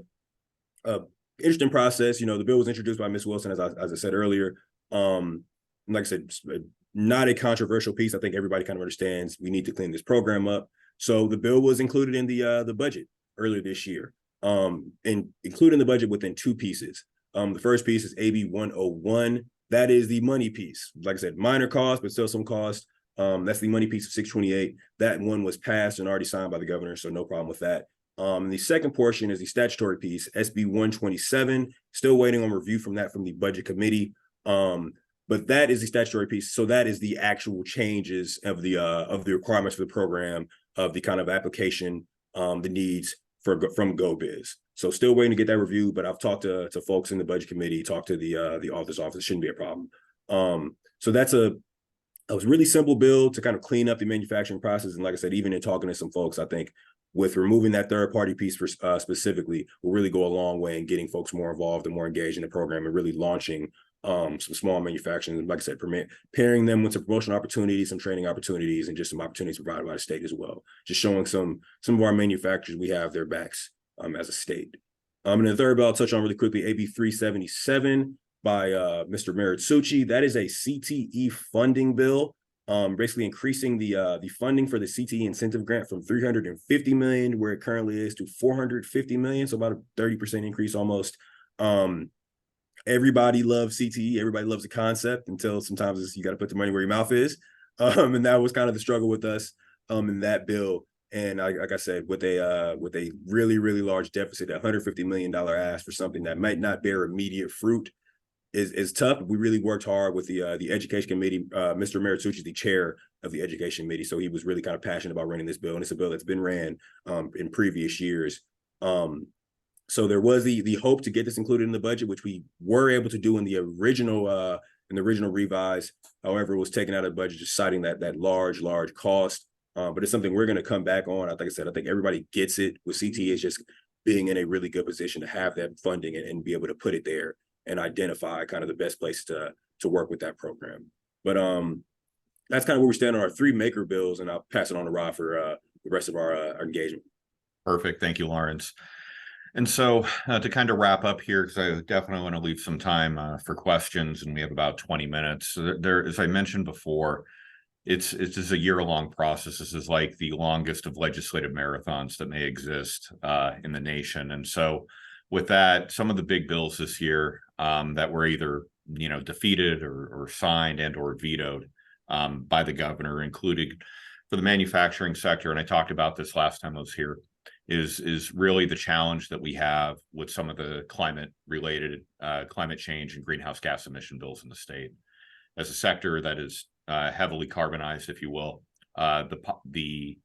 a interesting process. The bill was introduced by Ms. Wilson, as I said earlier. Like I said, not a controversial piece. I think everybody kind of understands we need to clean this program up. So the bill was included in the budget earlier this year, and including the budget within two pieces. The first piece is AB 101. That is the money piece. Like I said, minor cost, but still some cost. That's the money piece of 628. That one was passed and already signed by the governor, so no problem with that. The second portion is the statutory piece, SB 127. Still waiting on review from the budget committee. But that is the statutory piece. So that is the actual changes of the requirements for the program, of the kind of application, the needs from GoBiz. So still waiting to get that review, but I've talked to folks in the budget committee, talked to the author's office. It shouldn't be a problem. So that was a really simple bill to kind of clean up the manufacturing process. And like I said, even in talking to some folks, I think with removing that third party piece for specifically will really go a long way in getting folks more involved and more engaged in the program and really launching some small manufacturing, and like I said, pairing them with some promotional opportunities, some training opportunities, and just some opportunities provided by the state as well. Just showing some of our manufacturers we have their backs as a state. And the third bill I'll touch on really quickly, AB 377 by Mr. Meritsuchi. That is a CTE funding bill, basically increasing the funding for the CTE incentive grant from $350 million, where it currently is, to $450 million, so about a 30% increase almost. Everybody loves CTE. Everybody loves the concept until sometimes you got to put the money where your mouth is. And that was kind of the struggle with us in that bill. And like I said, with a really, really large deficit, $150 million ask for something that might not bear immediate fruit is tough. We really worked hard with the education committee. Mr. Meritsuchi is the chair of the education committee, so he was really kind of passionate about running this bill. And it's a bill that's been ran in previous years. So there was the hope to get this included in the budget, which we were able to do in the original revise. However, it was taken out of the budget, just citing that large cost. But it's something we're going to come back on. I think everybody gets it with CTE. It's just being in a really good position to have that funding and be able to put it there and identify kind of the best place to work with that program. But that's kind of where we stand on our three maker bills, and I'll pass it on to Rob for the rest of our engagement. Perfect. Thank you, Lawrence. And so to kind of wrap up here, because I definitely want to leave some time for questions, and we have about 20 minutes. So there, as I mentioned before, it's just a year-long process. This is like the longest of legislative marathons that may exist in the nation. And so with that, some of the big bills this year that were either defeated or signed and or vetoed by the governor included, for the manufacturing sector, and I talked about this last time I was here, is really the challenge that we have with some of the climate change and greenhouse gas emission bills in the state. As a sector that is heavily carbonized, if you will, the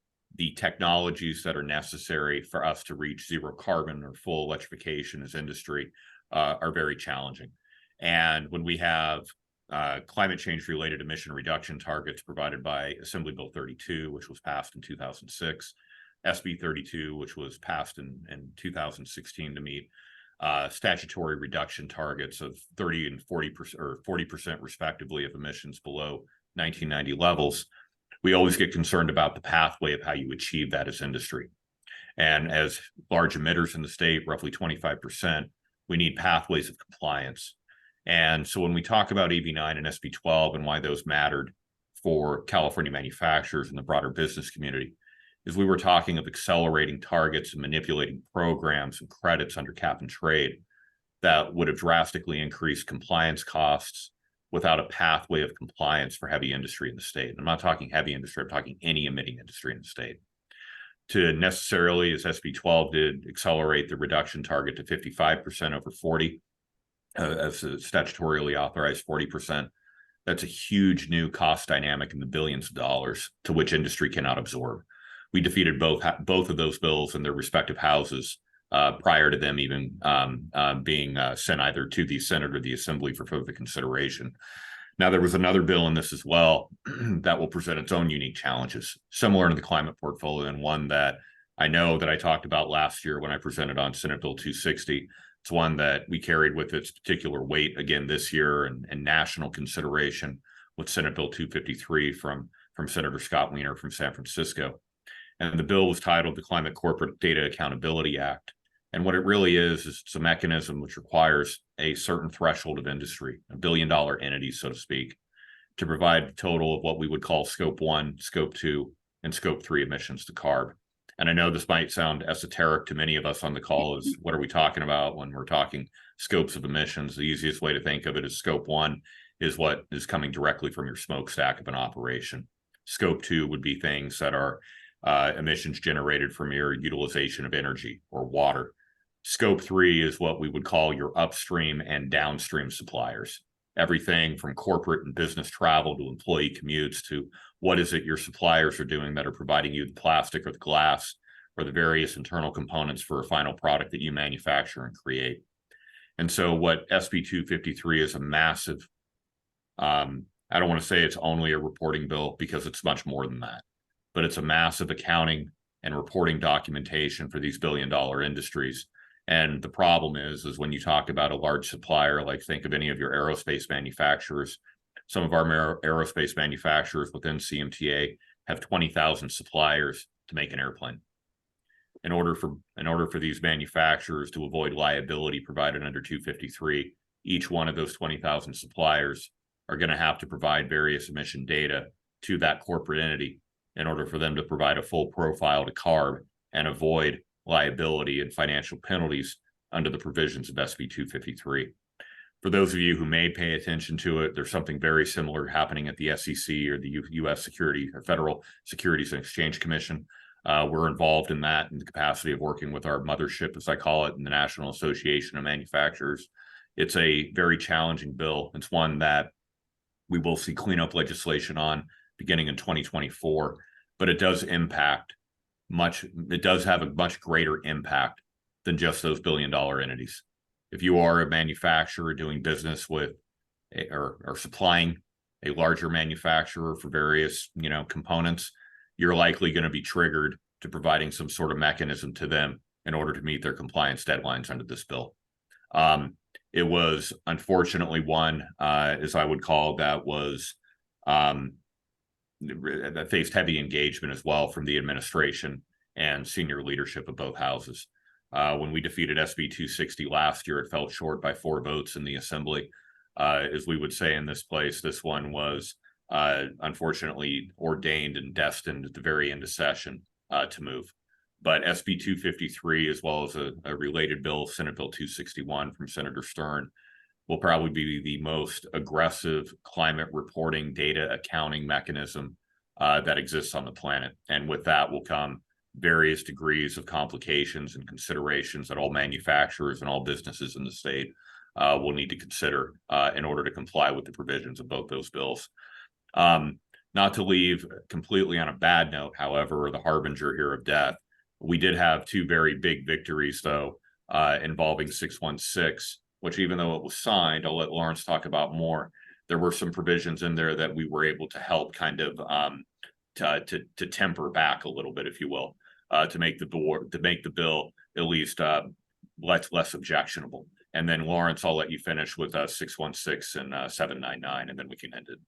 technologies that are necessary for us to reach zero carbon or full electrification as industry are very challenging. And when we have climate change related emission reduction targets provided by Assembly Bill 32, which was passed in 2006, SB 32, which was passed in 2016 to meet statutory reduction targets of 30 and 40% or 40% respectively of emissions below 1990 levels, we always get concerned about the pathway of how you achieve that as industry. And as large emitters in the state, roughly 25%, we need pathways of compliance. And so when we talk about AB9 and SB 12 and why those mattered for California manufacturers and the broader business community, is we were talking of accelerating targets and manipulating programs and credits under cap and trade that would have drastically increased compliance costs without a pathway of compliance for heavy industry in the state. I'm not talking heavy industry, I'm talking any emitting industry in the state. To necessarily, as SB 12 did, accelerate the reduction target to 55% over 40, as a statutorily authorized 40%, that's a huge new cost dynamic in the billions of dollars to which industry cannot absorb. We defeated both of those bills in their respective houses prior to them even being sent either to the Senate or the Assembly for further consideration. Now, there was another bill in this as well that will present its own unique challenges, similar to the climate portfolio, and one that I know that I talked about last year when I presented on Senate Bill 260. It's one that we carried with its particular weight again this year and national consideration with Senate Bill 253 from Senator Scott Wiener from San Francisco. And the bill was titled the Climate Corporate Data Accountability Act. And what it really is it's a mechanism which requires a certain threshold of industry, $1 billion entity, so to speak, to provide a total of what we would call Scope 1, Scope 2, and scope 3 emissions to CARB. And I know this might sound esoteric to many of us on the call, is what are we talking about when we're talking scopes of emissions? The easiest way to think of it is scope 1 is what is coming directly from your smokestack of an operation. Scope 2 would be things that are emissions generated from your utilization of energy or water. Scope 3 is what we would call your upstream and downstream suppliers. Everything from corporate and business travel to employee commutes to what is it your suppliers are doing that are providing you the plastic or the glass or the various internal components for a final product that you manufacture and create. And so what SB 253 is a massive, I don't want to say it's only a reporting bill because it's much more than that, but it's a massive accounting and reporting documentation for these billion-dollar industries. And the problem is when you talk about a large supplier, like think of any of your aerospace manufacturers, some of our aerospace manufacturers within CMTA have 20,000 suppliers to make an airplane. In order for these manufacturers to avoid liability provided under 253, each one of those 20,000 suppliers are going to have to provide various emission data to that corporate entity in order for them to provide a full profile to CARB and avoid liability and financial penalties under the provisions of SB 253. For those of you who may pay attention to it, there's something very similar happening at the SEC or the U.S. Federal Securities and Exchange Commission. We're involved in that in the capacity of working with our mothership, as I call it, in the National Association of Manufacturers. It's a very challenging bill. It's one that we will see cleanup legislation on beginning in 2024, but it does have a much greater impact than just those billion-dollar entities. If you are a manufacturer doing business with or supplying a larger manufacturer for various, components, you're likely going to be triggered to providing some sort of mechanism to them in order to meet their compliance deadlines under this bill. It was unfortunately one, as I would call, that faced heavy engagement as well from the administration and senior leadership of both houses. When we defeated SB 260 last year, it fell short by 4 votes in the assembly. As we would say in this place, this one was unfortunately ordained and destined at the very end of session to move. But SB 253, as well as a related bill, Senate Bill 261 from Senator Stern, will probably be the most aggressive climate reporting data accounting mechanism that exists on the planet. And with that will come various degrees of complications and considerations that all manufacturers and all businesses in the state will need to consider in order to comply with the provisions of both those bills. Not to leave completely on a bad note, however, or the harbinger here of death, we did have 2 very big victories, though, involving 616, which even though it was signed, I'll let Lawrence talk about more, there were some provisions in there that we were able to help kind of to temper back a little bit, if you will, to make the bill at least less objectionable. And then Lawrence, I'll let you finish with 616 and 799, and then we can end it.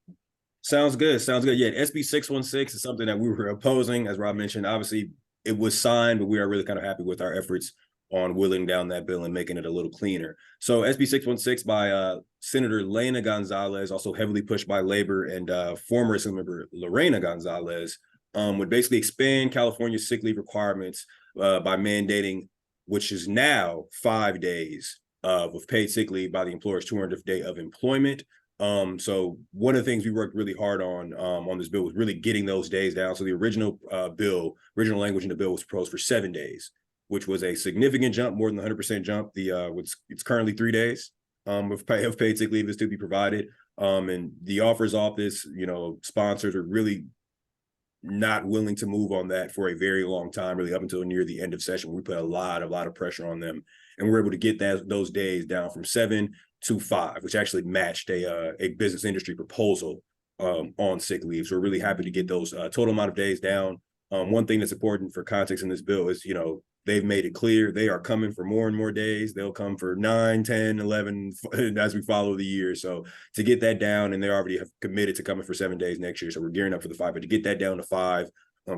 Sounds good. Yeah, SB 616 is something that we were opposing, as Rob mentioned. Obviously, it was signed, but we are really kind of happy with our efforts on whittling down that bill and making it a little cleaner. So SB 616 by Senator Lena Gonzalez, also heavily pushed by Labor, and former Assembly Member Lorena Gonzalez, would basically expand California's sick leave requirements by mandating, which is now 5 days of paid sick leave by the employer's 200th day of employment. So one of the things we worked really hard on this bill was really getting those days down. So the original language in the bill was proposed for 7 days, which was a significant jump, more than 100% jump. It's currently 3 days of paid sick leave is to be provided. And the offers office, sponsors are really not willing to move on that for a very long time, really up until near the end of session. We put a lot of pressure on them, and we were able to get those days down from 7 to 5, which actually matched a business industry proposal on sick leave. So we're really happy to get those total amount of days down. One thing that's important for context in this bill is, they've made it clear they are coming for more and more days. They'll come for 9, 10, 11 as we follow the year. So to get that down, and they already have committed to coming for 7 days next year. So we're gearing up for the 5, but to get that down to 5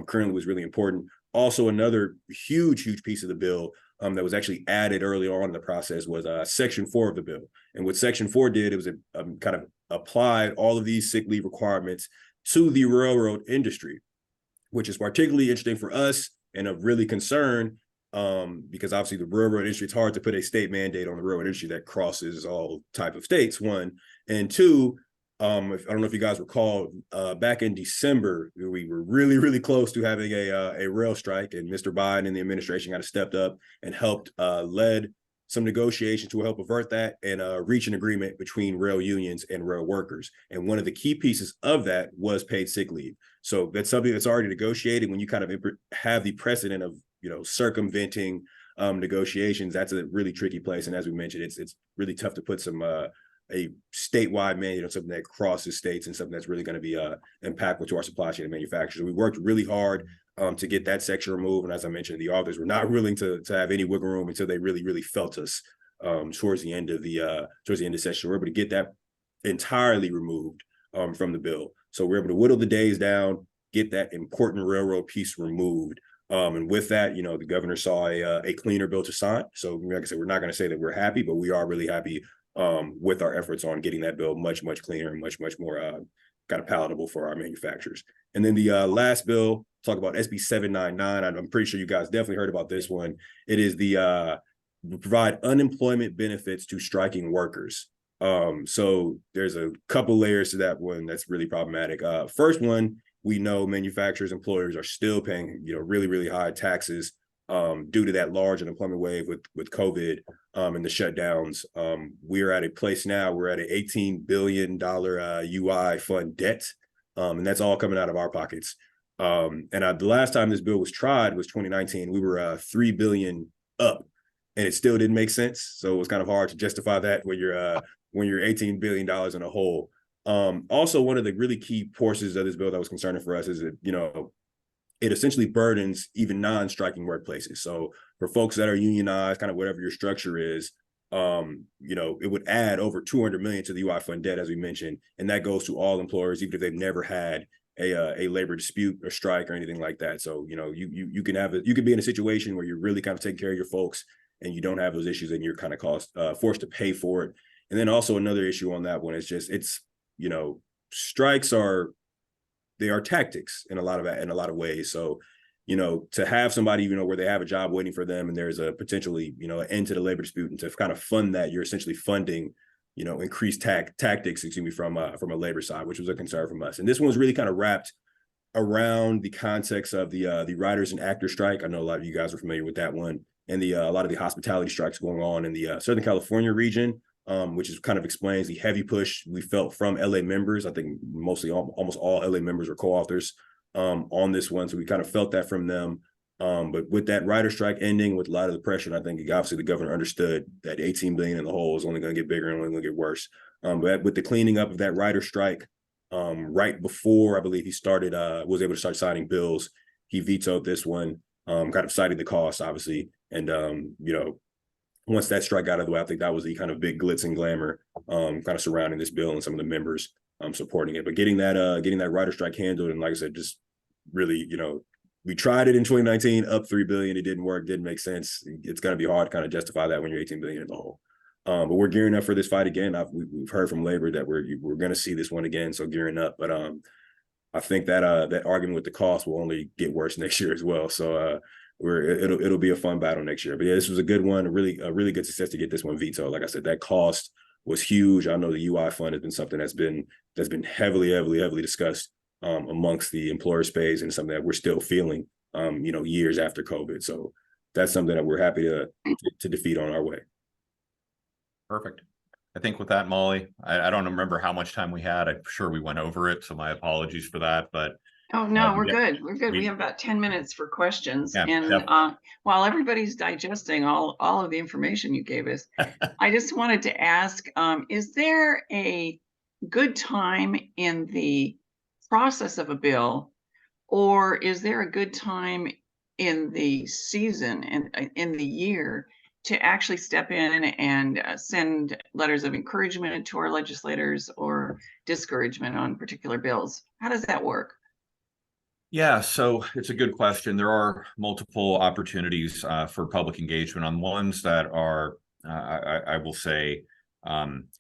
currently was really important. Also, another huge piece of the bill that was actually added early on in the process was Section 4 of the bill. And what Section 4 did, it was kind of applied all of these sick leave requirements to the railroad industry. which is particularly interesting for us and a really concern, because obviously the railroad industry, it's hard to put a state mandate on the railroad industry that crosses all type of states, one. And two, I don't know if you guys recall, back in December, we were really, really close to having a rail strike, and Mr. Biden and the administration kind of stepped up and helped led some negotiations to help avert that and reach an agreement between rail unions and rail workers. And one of the key pieces of that was paid sick leave. So that's something that's already negotiated. When you kind of have the precedent of, circumventing negotiations, that's a really tricky place. And as we mentioned, it's really tough to put some a statewide mandate on something that crosses states and something that's really going to be impactful to our supply chain and manufacturers. We worked really hard to get that section removed. And as I mentioned, the authors were not willing to have any wiggle room until they really, really felt us towards the end of session. We're able to get that entirely removed from the bill. So we're able to whittle the days down, get that important railroad piece removed. And with that, the governor saw a cleaner bill to sign. So like I said, we're not going to say that we're happy, but we are really happy with our efforts on getting that bill much, much cleaner and much, much more kind of palatable for our manufacturers. And then the last bill, talk about SB 799. I'm pretty sure you guys definitely heard about this one. It is the provide unemployment benefits to striking workers. So there's a couple layers to that one that's really problematic. First one, we know manufacturers, employers are still paying, really, really high taxes due to that large unemployment wave with COVID and the shutdowns. We're at a place now, we're at an $18 billion UI fund debt, and that's all coming out of our pockets. And the last time this bill was tried was 2019. We were $3 billion up, and it still didn't make sense. So it was kind of hard to justify that when you're $18 billion in a hole. Also, one of the really key portions of this bill that was concerning for us is that, it essentially burdens even non-striking workplaces. So for folks that are unionized, kind of whatever your structure is, it would add over $200 million to the UI fund debt, as we mentioned, and that goes to all employers, even if they've never had a labor dispute or strike or anything like that. So, you can be in a situation where you're really kind of taking care of your folks and you don't have those issues and you're kind of forced to pay for it. And then also another issue on that one is just, strikes are tactics in a lot of ways. So, to have somebody, where they have a job waiting for them and there's a potentially, an end to the labor dispute, and to kind of fund that, you're essentially funding, increased tactics, from a labor side, which was a concern from us. And this one was really kind of wrapped around the context of the writers and actors strike. I know a lot of you guys are familiar with that one, and a lot of the hospitality strikes going on in the Southern California region. Which is kind of explains the heavy push we felt from LA members. I think almost all LA members were co-authors on this one. So we kind of felt that from them. But with that writer strike ending, with a lot of the pressure, and I think obviously the governor understood that $18 billion in the hole is only going to get bigger and only going to get worse. But with the cleaning up of that writer strike, right before I believe he started, was able to start signing bills, he vetoed this one, kind of citing the cost, obviously. And, once that strike got out of the way, I think that was the kind of big glitz and glamour kind of surrounding this bill and some of the members supporting it. But getting that writer strike handled, and like I said, just really, we tried it in 2019, up $3 billion. It didn't work, didn't make sense. It's going to be hard to kind of justify that when you're $18 billion in the hole. But we're gearing up for this fight again. We've heard from labor that we're going to see this one again, so gearing up. But I think that that argument with the cost will only get worse next year as well. So it'll be a fun battle next year. But yeah, this was a good one, a really good success to get this one vetoed. Like I said, that cost was huge. I know the UI fund has been something that's been heavily discussed amongst the employer space, and something that we're still feeling years after COVID. So that's something that we're happy to defeat on our way. Perfect. I think with that, Molly, I don't remember how much time we had. I'm sure we went over it, so my apologies for that. But oh no, we're good. We're good. We have about 10 minutes for questions, and while everybody's digesting all of the information you gave us, I just wanted to ask: is there a good time in the process of a bill, or is there a good time in the season and in the year to actually step in and send letters of encouragement to our legislators or discouragement on particular bills? How does that work? Yeah, so it's a good question. There are multiple opportunities for public engagement on ones that are, I will say,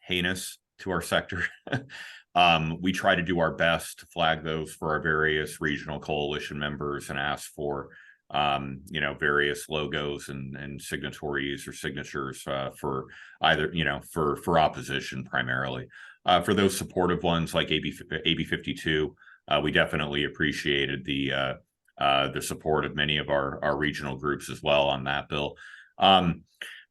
heinous to our sector. We try to do our best to flag those for our various regional coalition members and ask for various logos and signatories or signatures for either, for opposition primarily. For those supportive ones like AB 52, we definitely appreciated the support of many of our regional groups as well on that bill.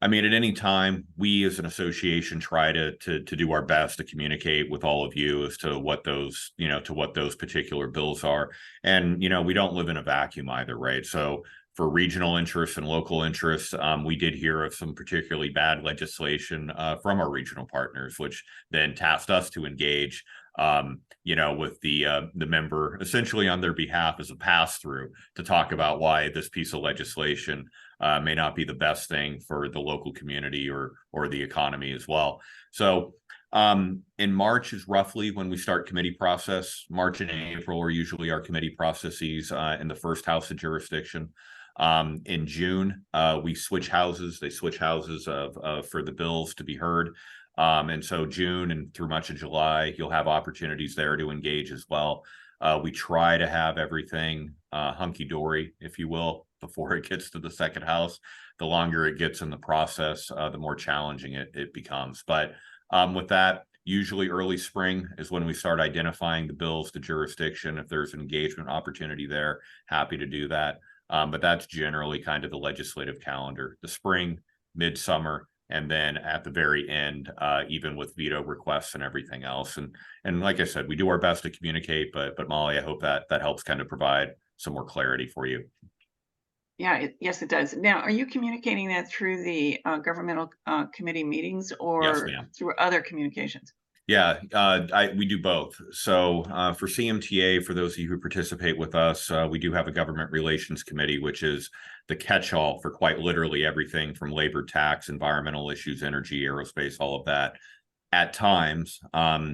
At any time, we as an association try to do our best to communicate with all of you as to what those, to what those particular bills are. And, we don't live in a vacuum either, right? So for regional interests and local interests, we did hear of some particularly bad legislation from our regional partners, which then tasked us to engage with the member essentially on their behalf as a pass-through to talk about why this piece of legislation may not be the best thing for the local community or the economy as well. So in March is roughly when we start committee process. March and April are usually our committee processes in the first house of jurisdiction. In June, we switch houses. They switch houses for the bills to be heard. And so June and through much of July, you'll have opportunities there to engage as well. We try to have everything hunky-dory, if you will, before it gets to the second house. The longer it gets in the process, the more challenging it becomes. But with that, usually early spring is when we start identifying the bills to jurisdiction. If there's an engagement opportunity there, happy to do that. But that's generally kind of the legislative calendar, the spring, midsummer, and then at the very end, even with veto requests and everything else. And like I said, we do our best to communicate, but Molly, I hope that helps kind of provide some more clarity for you. Yeah, yes, it does. Now, are you communicating that through the governmental committee meetings or Yes, ma'am. through other communications? Yeah, we do both. So for CMTA, for those of you who participate with us, we do have a government relations committee, which is the catch-all for quite literally everything from labor, tax, environmental issues, energy, aerospace, all of that. At times,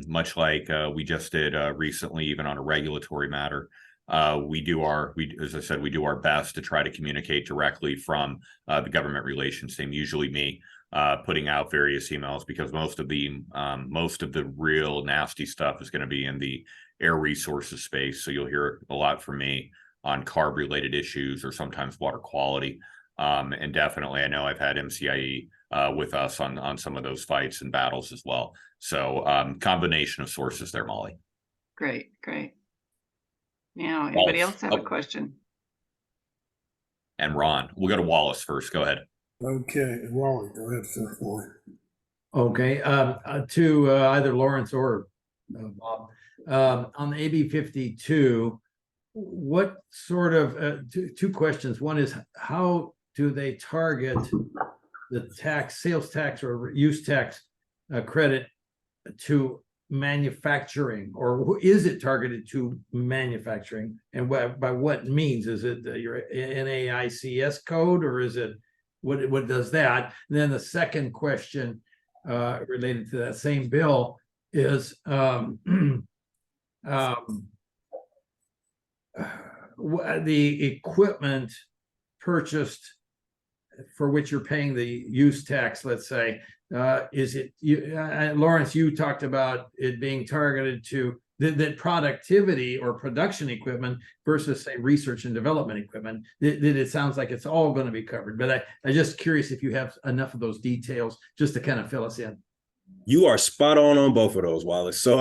much like we just did recently, even on a regulatory matter, as I said, we do our best to try to communicate directly from the government relations team, usually me. Putting out various emails because most of the real nasty stuff is going to be in the air resources space. So you'll hear a lot from me on carb related issues or sometimes water quality. And definitely, I know I've had MCIE with us on some of those fights and battles as well. So combination of sources there, Molly. Great. Now, anybody else have a question? And Ron, we'll go to Wallace first. Go ahead. Okay, Wally, go ahead, first one. Okay, to either Lawrence or Bob, on the AB 52, what sort of two questions? One is, how do they target the sales tax or use tax credit to manufacturing, or is it targeted to manufacturing, and by what means? Is it your NAICS code, or is it what does that? And then the second question related to that same bill is the equipment purchased for which you're paying the use tax, let's say, is it Lawrence, you talked about it being targeted to that productivity or production equipment versus, say, research and development equipment. It sounds like it's all going to be covered, but I'm just curious if you have enough of those details just to kind of fill us in. You are spot on both of those, Wallace. So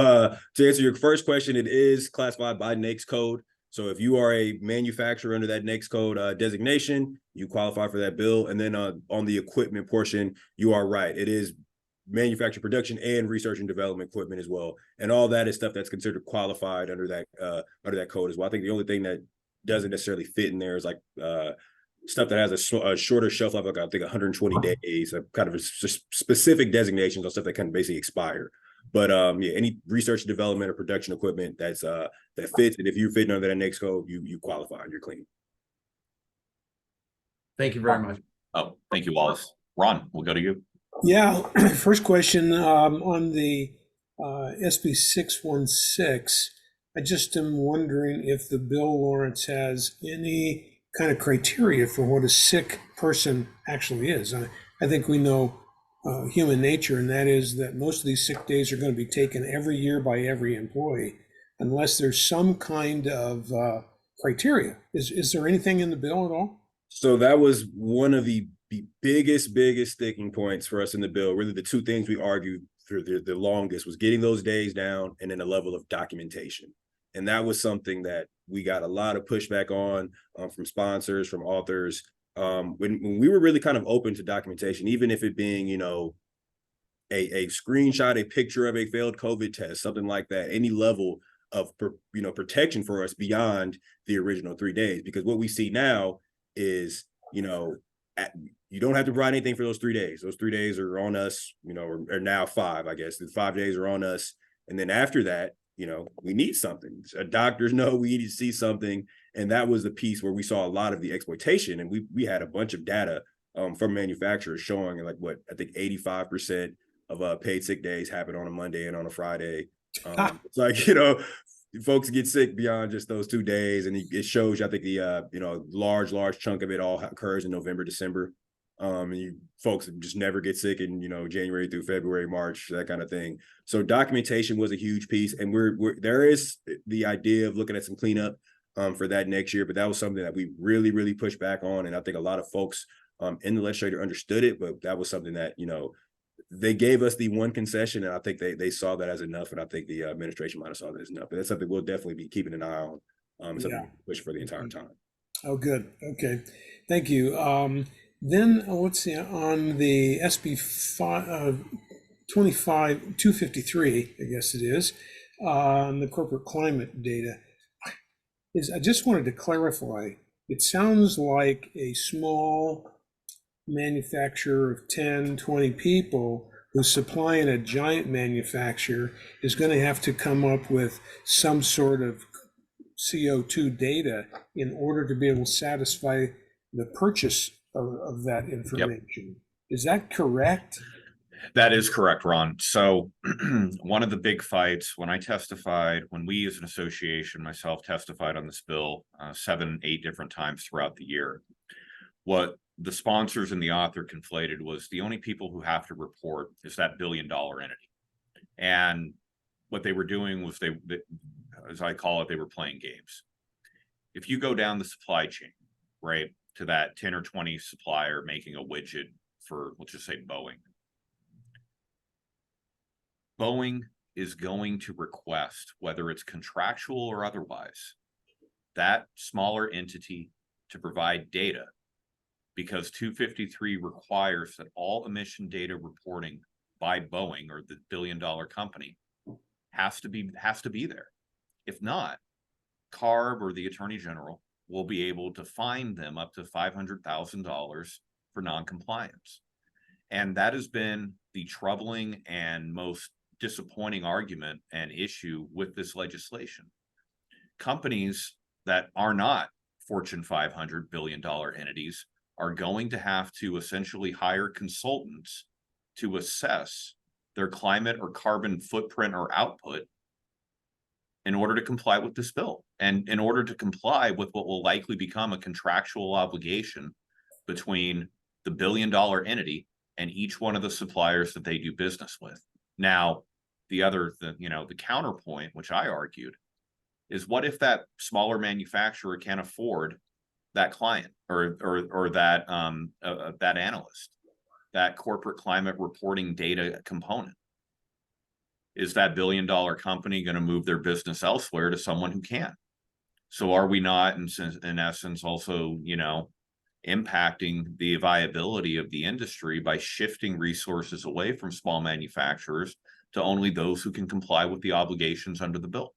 to answer your first question, it is classified by NAICS code. So if you are a manufacturer under that NAICS code designation, you qualify for that bill. And then on the equipment portion, you are right. It is manufacturing, production, and research and development equipment as well. And all that is stuff that's considered qualified under that code as well. I think the only thing that doesn't necessarily fit in there is like stuff that has a shorter shelf life, like I think 120 days, kind of specific designations on stuff that can basically expire. But yeah, any research and development or production equipment that fits, and if you fit under that NAICS code, you qualify and you're clean. Thank you very much. Oh, thank you, Wallace. Ron, we'll go to you. Yeah, first question on the SB 616. I just am wondering if the bill, Lawrence, has any kind of criteria for what a sick person actually is. I think we know human nature, and that is that most of these sick days are going to be taken every year by every employee, unless there's some kind of criteria. Is there anything in the bill at all? So that was one of the biggest sticking points for us in the bill. Really, the two things we argued for the longest was getting those days down and then the level of documentation. And that was something that we got a lot of pushback on from sponsors, from authors. When we were really kind of open to documentation, even if it being, you know, a screenshot, a picture of a failed COVID test, something like that, any level of, you know, protection for us beyond the original 3 days. Because what we see now is, you know, you don't have to provide anything for those 3 days. Those 3 days are on us, you know, or now 5, I guess. The 5 days are on us. And then after that, you know, we need something. Doctors know we need to see something. And that was the piece where we saw a lot of the exploitation. And we had a bunch of data from manufacturers showing like what I think 85% of paid sick days happen on a Monday and on a Friday. It's like, you know, folks get sick beyond just those 2 days, and it shows you, I think the you know, large chunk of it all occurs in November, December. And folks just never get sick in, you know, January through February, March, that kind of thing. So documentation was a huge piece, and there is the idea of looking at some cleanup for that next year, but that was something that we really pushed back on, and I think a lot of folks in the legislature understood it, but that was something that, you know, they gave us the one concession, and I think they saw that as enough, and I think the administration might have saw that as enough. But that's something we'll definitely be keeping an eye on. Something we push for the entire time. Oh, good. Okay, thank you. Then let's see, on the SB 253, I guess it is, on the corporate climate data, I just wanted to clarify. It sounds like a small manufacturer of 10, 20 people who's supplying a giant manufacturer is going to have to come up with some sort of CO2 data in order to be able to satisfy the purchase of that information. Yep. Is that correct? That is correct, Ron. So one of the big fights when I testified, when we as an association, myself testified on this bill 7, 8 different times throughout the year, what the sponsors and the author conflated was the only people who have to report is that $1 billion entity. And what they were doing was they, as I call it, they were playing games. If you go down the supply chain, right, to that 10 or 20 supplier making a widget for, let's just say Boeing. Boeing is going to request, whether it's contractual or otherwise, that smaller entity to provide data, because 253 requires that all emission data reporting by Boeing, or the $1 billion company, has to be there. If not, CARB or the Attorney General will be able to fine them up to $500,000 for noncompliance. And that has been the troubling and most disappointing argument and issue with this legislation. Companies that are not Fortune 500 $1 billion entities are going to have to essentially hire consultants to assess their climate or carbon footprint or output in order to comply with this bill, and in order to comply with what will likely become a contractual obligation between the $1 billion entity and each one of the suppliers that they do business with. Now, the counterpoint, which I argued, is what if that smaller manufacturer can't afford that client or that that analyst, that corporate climate reporting data component? Is that $1 billion company going to move their business elsewhere to someone who can? So are we not, in essence, also, you know, impacting the viability of the industry by shifting resources away from small manufacturers to only those who can comply with the obligations under the bill?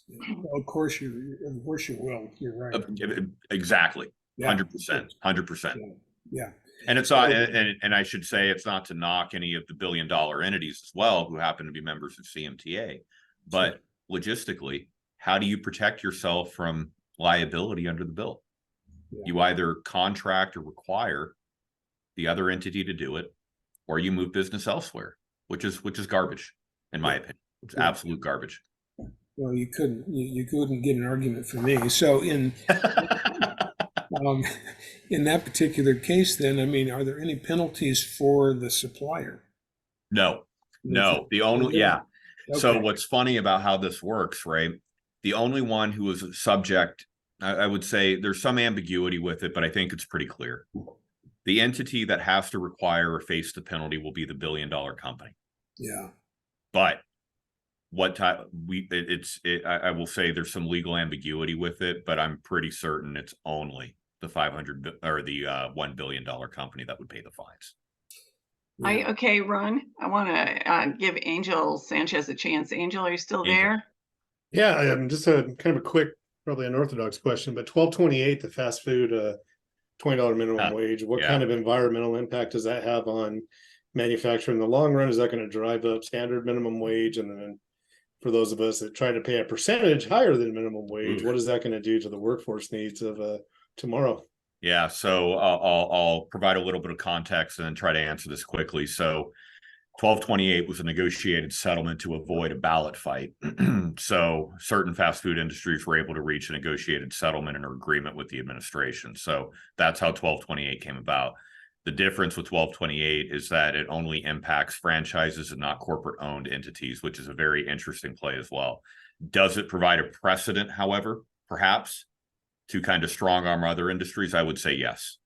Well, of course you will. You're right. Exactly. 100%. 100%. Yeah. And it's not, and I should say, it's not to knock any of the $1 billion entities as well who happen to be members of CMTA, but logistically, how do you protect yourself from liability under the bill? Yeah. You either contract or require the other entity to do it, or you move business elsewhere, which is garbage, in my opinion. It's absolute garbage. Well, you couldn't get an argument from me. So Um, in that particular case, then, I mean, are there any penalties for the supplier? No, the only, yeah. So Okay. what's funny about how this works, right? The only one who was subject, I would say there's some ambiguity with it, but I think it's pretty clear. The entity that has to require or face the penalty will be the billion-dollar company. Yeah. But what type I will say there's some legal ambiguity with it, but I'm pretty certain it's only the 500 or the $1 billion company that would pay the fines. Okay, Ron, I want to give Angel Sanchez a chance. Angel, are you still Angel. there? Yeah, just a kind of a quick, probably unorthodox question, but 1228, the fast food $20 minimum wage, what kind of environmental impact does that have on manufacturing in the long run? Is that going to drive up standard minimum wage? And then for those of us that try to pay a percentage higher than minimum wage, what is that going to do to the workforce needs of tomorrow? Yeah, so I'll provide a little bit of context and then try to answer this quickly. So 1228 was a negotiated settlement to avoid a ballot fight. So certain fast food industries were able to reach a negotiated settlement and agreement with the administration. So that's how 1228 came about. The difference with 1228 is that it only impacts franchises and not corporate owned entities, which is a very interesting play as well. Does it provide a precedent, however, perhaps, to kind of strong arm other industries? I would say yes.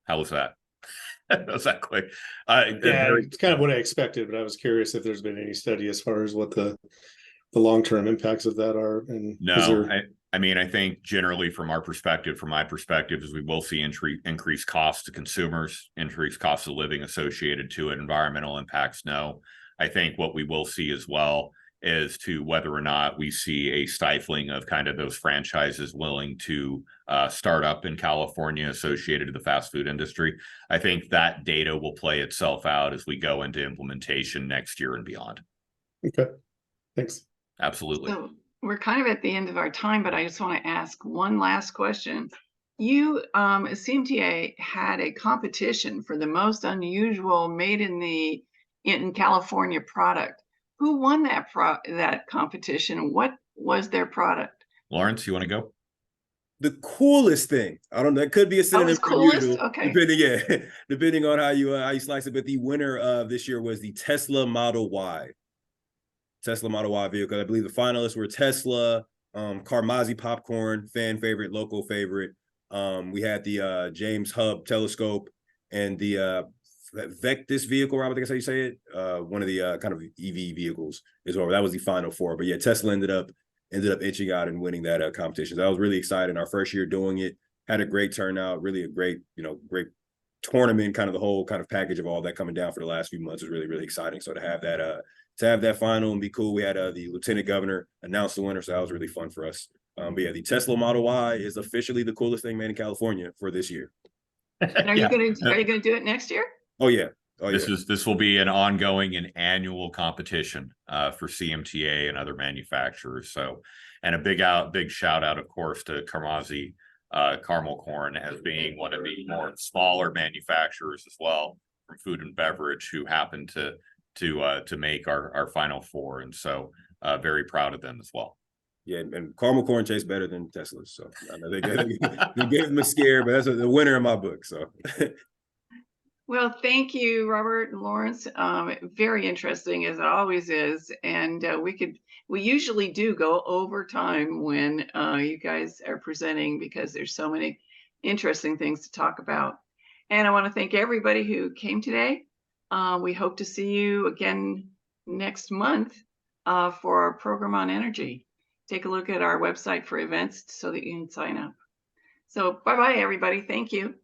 How was that? Was that quick? It's kind of what I expected, but I was curious if there's been any study as far as what the long-term impacts of that are. And no, I mean, I think generally from our perspective, from my perspective, is we will see increased costs to consumers, increased costs of living associated to it. Environmental impacts, no. I think what we will see as well is to whether or not we see a stifling of kind of those franchises willing to start up in California associated to the fast food industry. I think that data will play itself out as we go into implementation next year and beyond. Okay, thanks. Absolutely. So we're kind of at the end of our time, but I just want to ask one last question. You, CMTA had a competition for the most unusual made in California product. Who won that competition? What was their product? Lawrence, you want to go? The coolest thing, I don't know, it could be a synonym for coolest? Okay. depending on how you slice it. But the winner of this year was the Tesla Model Y. Tesla Model Y vehicle. I believe the finalists were Tesla, Carmazzi popcorn, fan favorite, local favorite. We had the James Hub telescope and the Vectis vehicle, Rob, I think that's how you say it. One of the kind of EV vehicles as well. That was the final four. But yeah, Tesla ended up inching out and winning that competition. So I was really excited. Our first year doing it, had a great turnout, really a great tournament, kind of the whole kind of package of all that coming down for the last few months was really, really exciting. So to have that final and be cool, we had the Lieutenant Governor announce the winner. So that was really fun for us. But yeah, the Tesla Model Y is officially the coolest thing made in California for this year. And are you going to do it next year? Oh yeah. This will be an ongoing and annual competition for CMTA and other manufacturers. So, and a big shout out, of course, to Carmazzi caramel corn as being one of the more smaller manufacturers as well from food and beverage who happened to make our final four, and so very proud of them as well. Yeah, and caramel corn tastes better than Tesla's, so I know they gave them a scare, but that's the winner in my book. So. Well, thank you, Robert and Lawrence. Very interesting as it always is. And we usually do go over time when you guys are presenting because there's so many interesting things to talk about. And I want to thank everybody who came today. We hope to see you again next month for our program on energy. Take a look at our website for events so that you can sign up. So bye-bye, everybody. Thank you.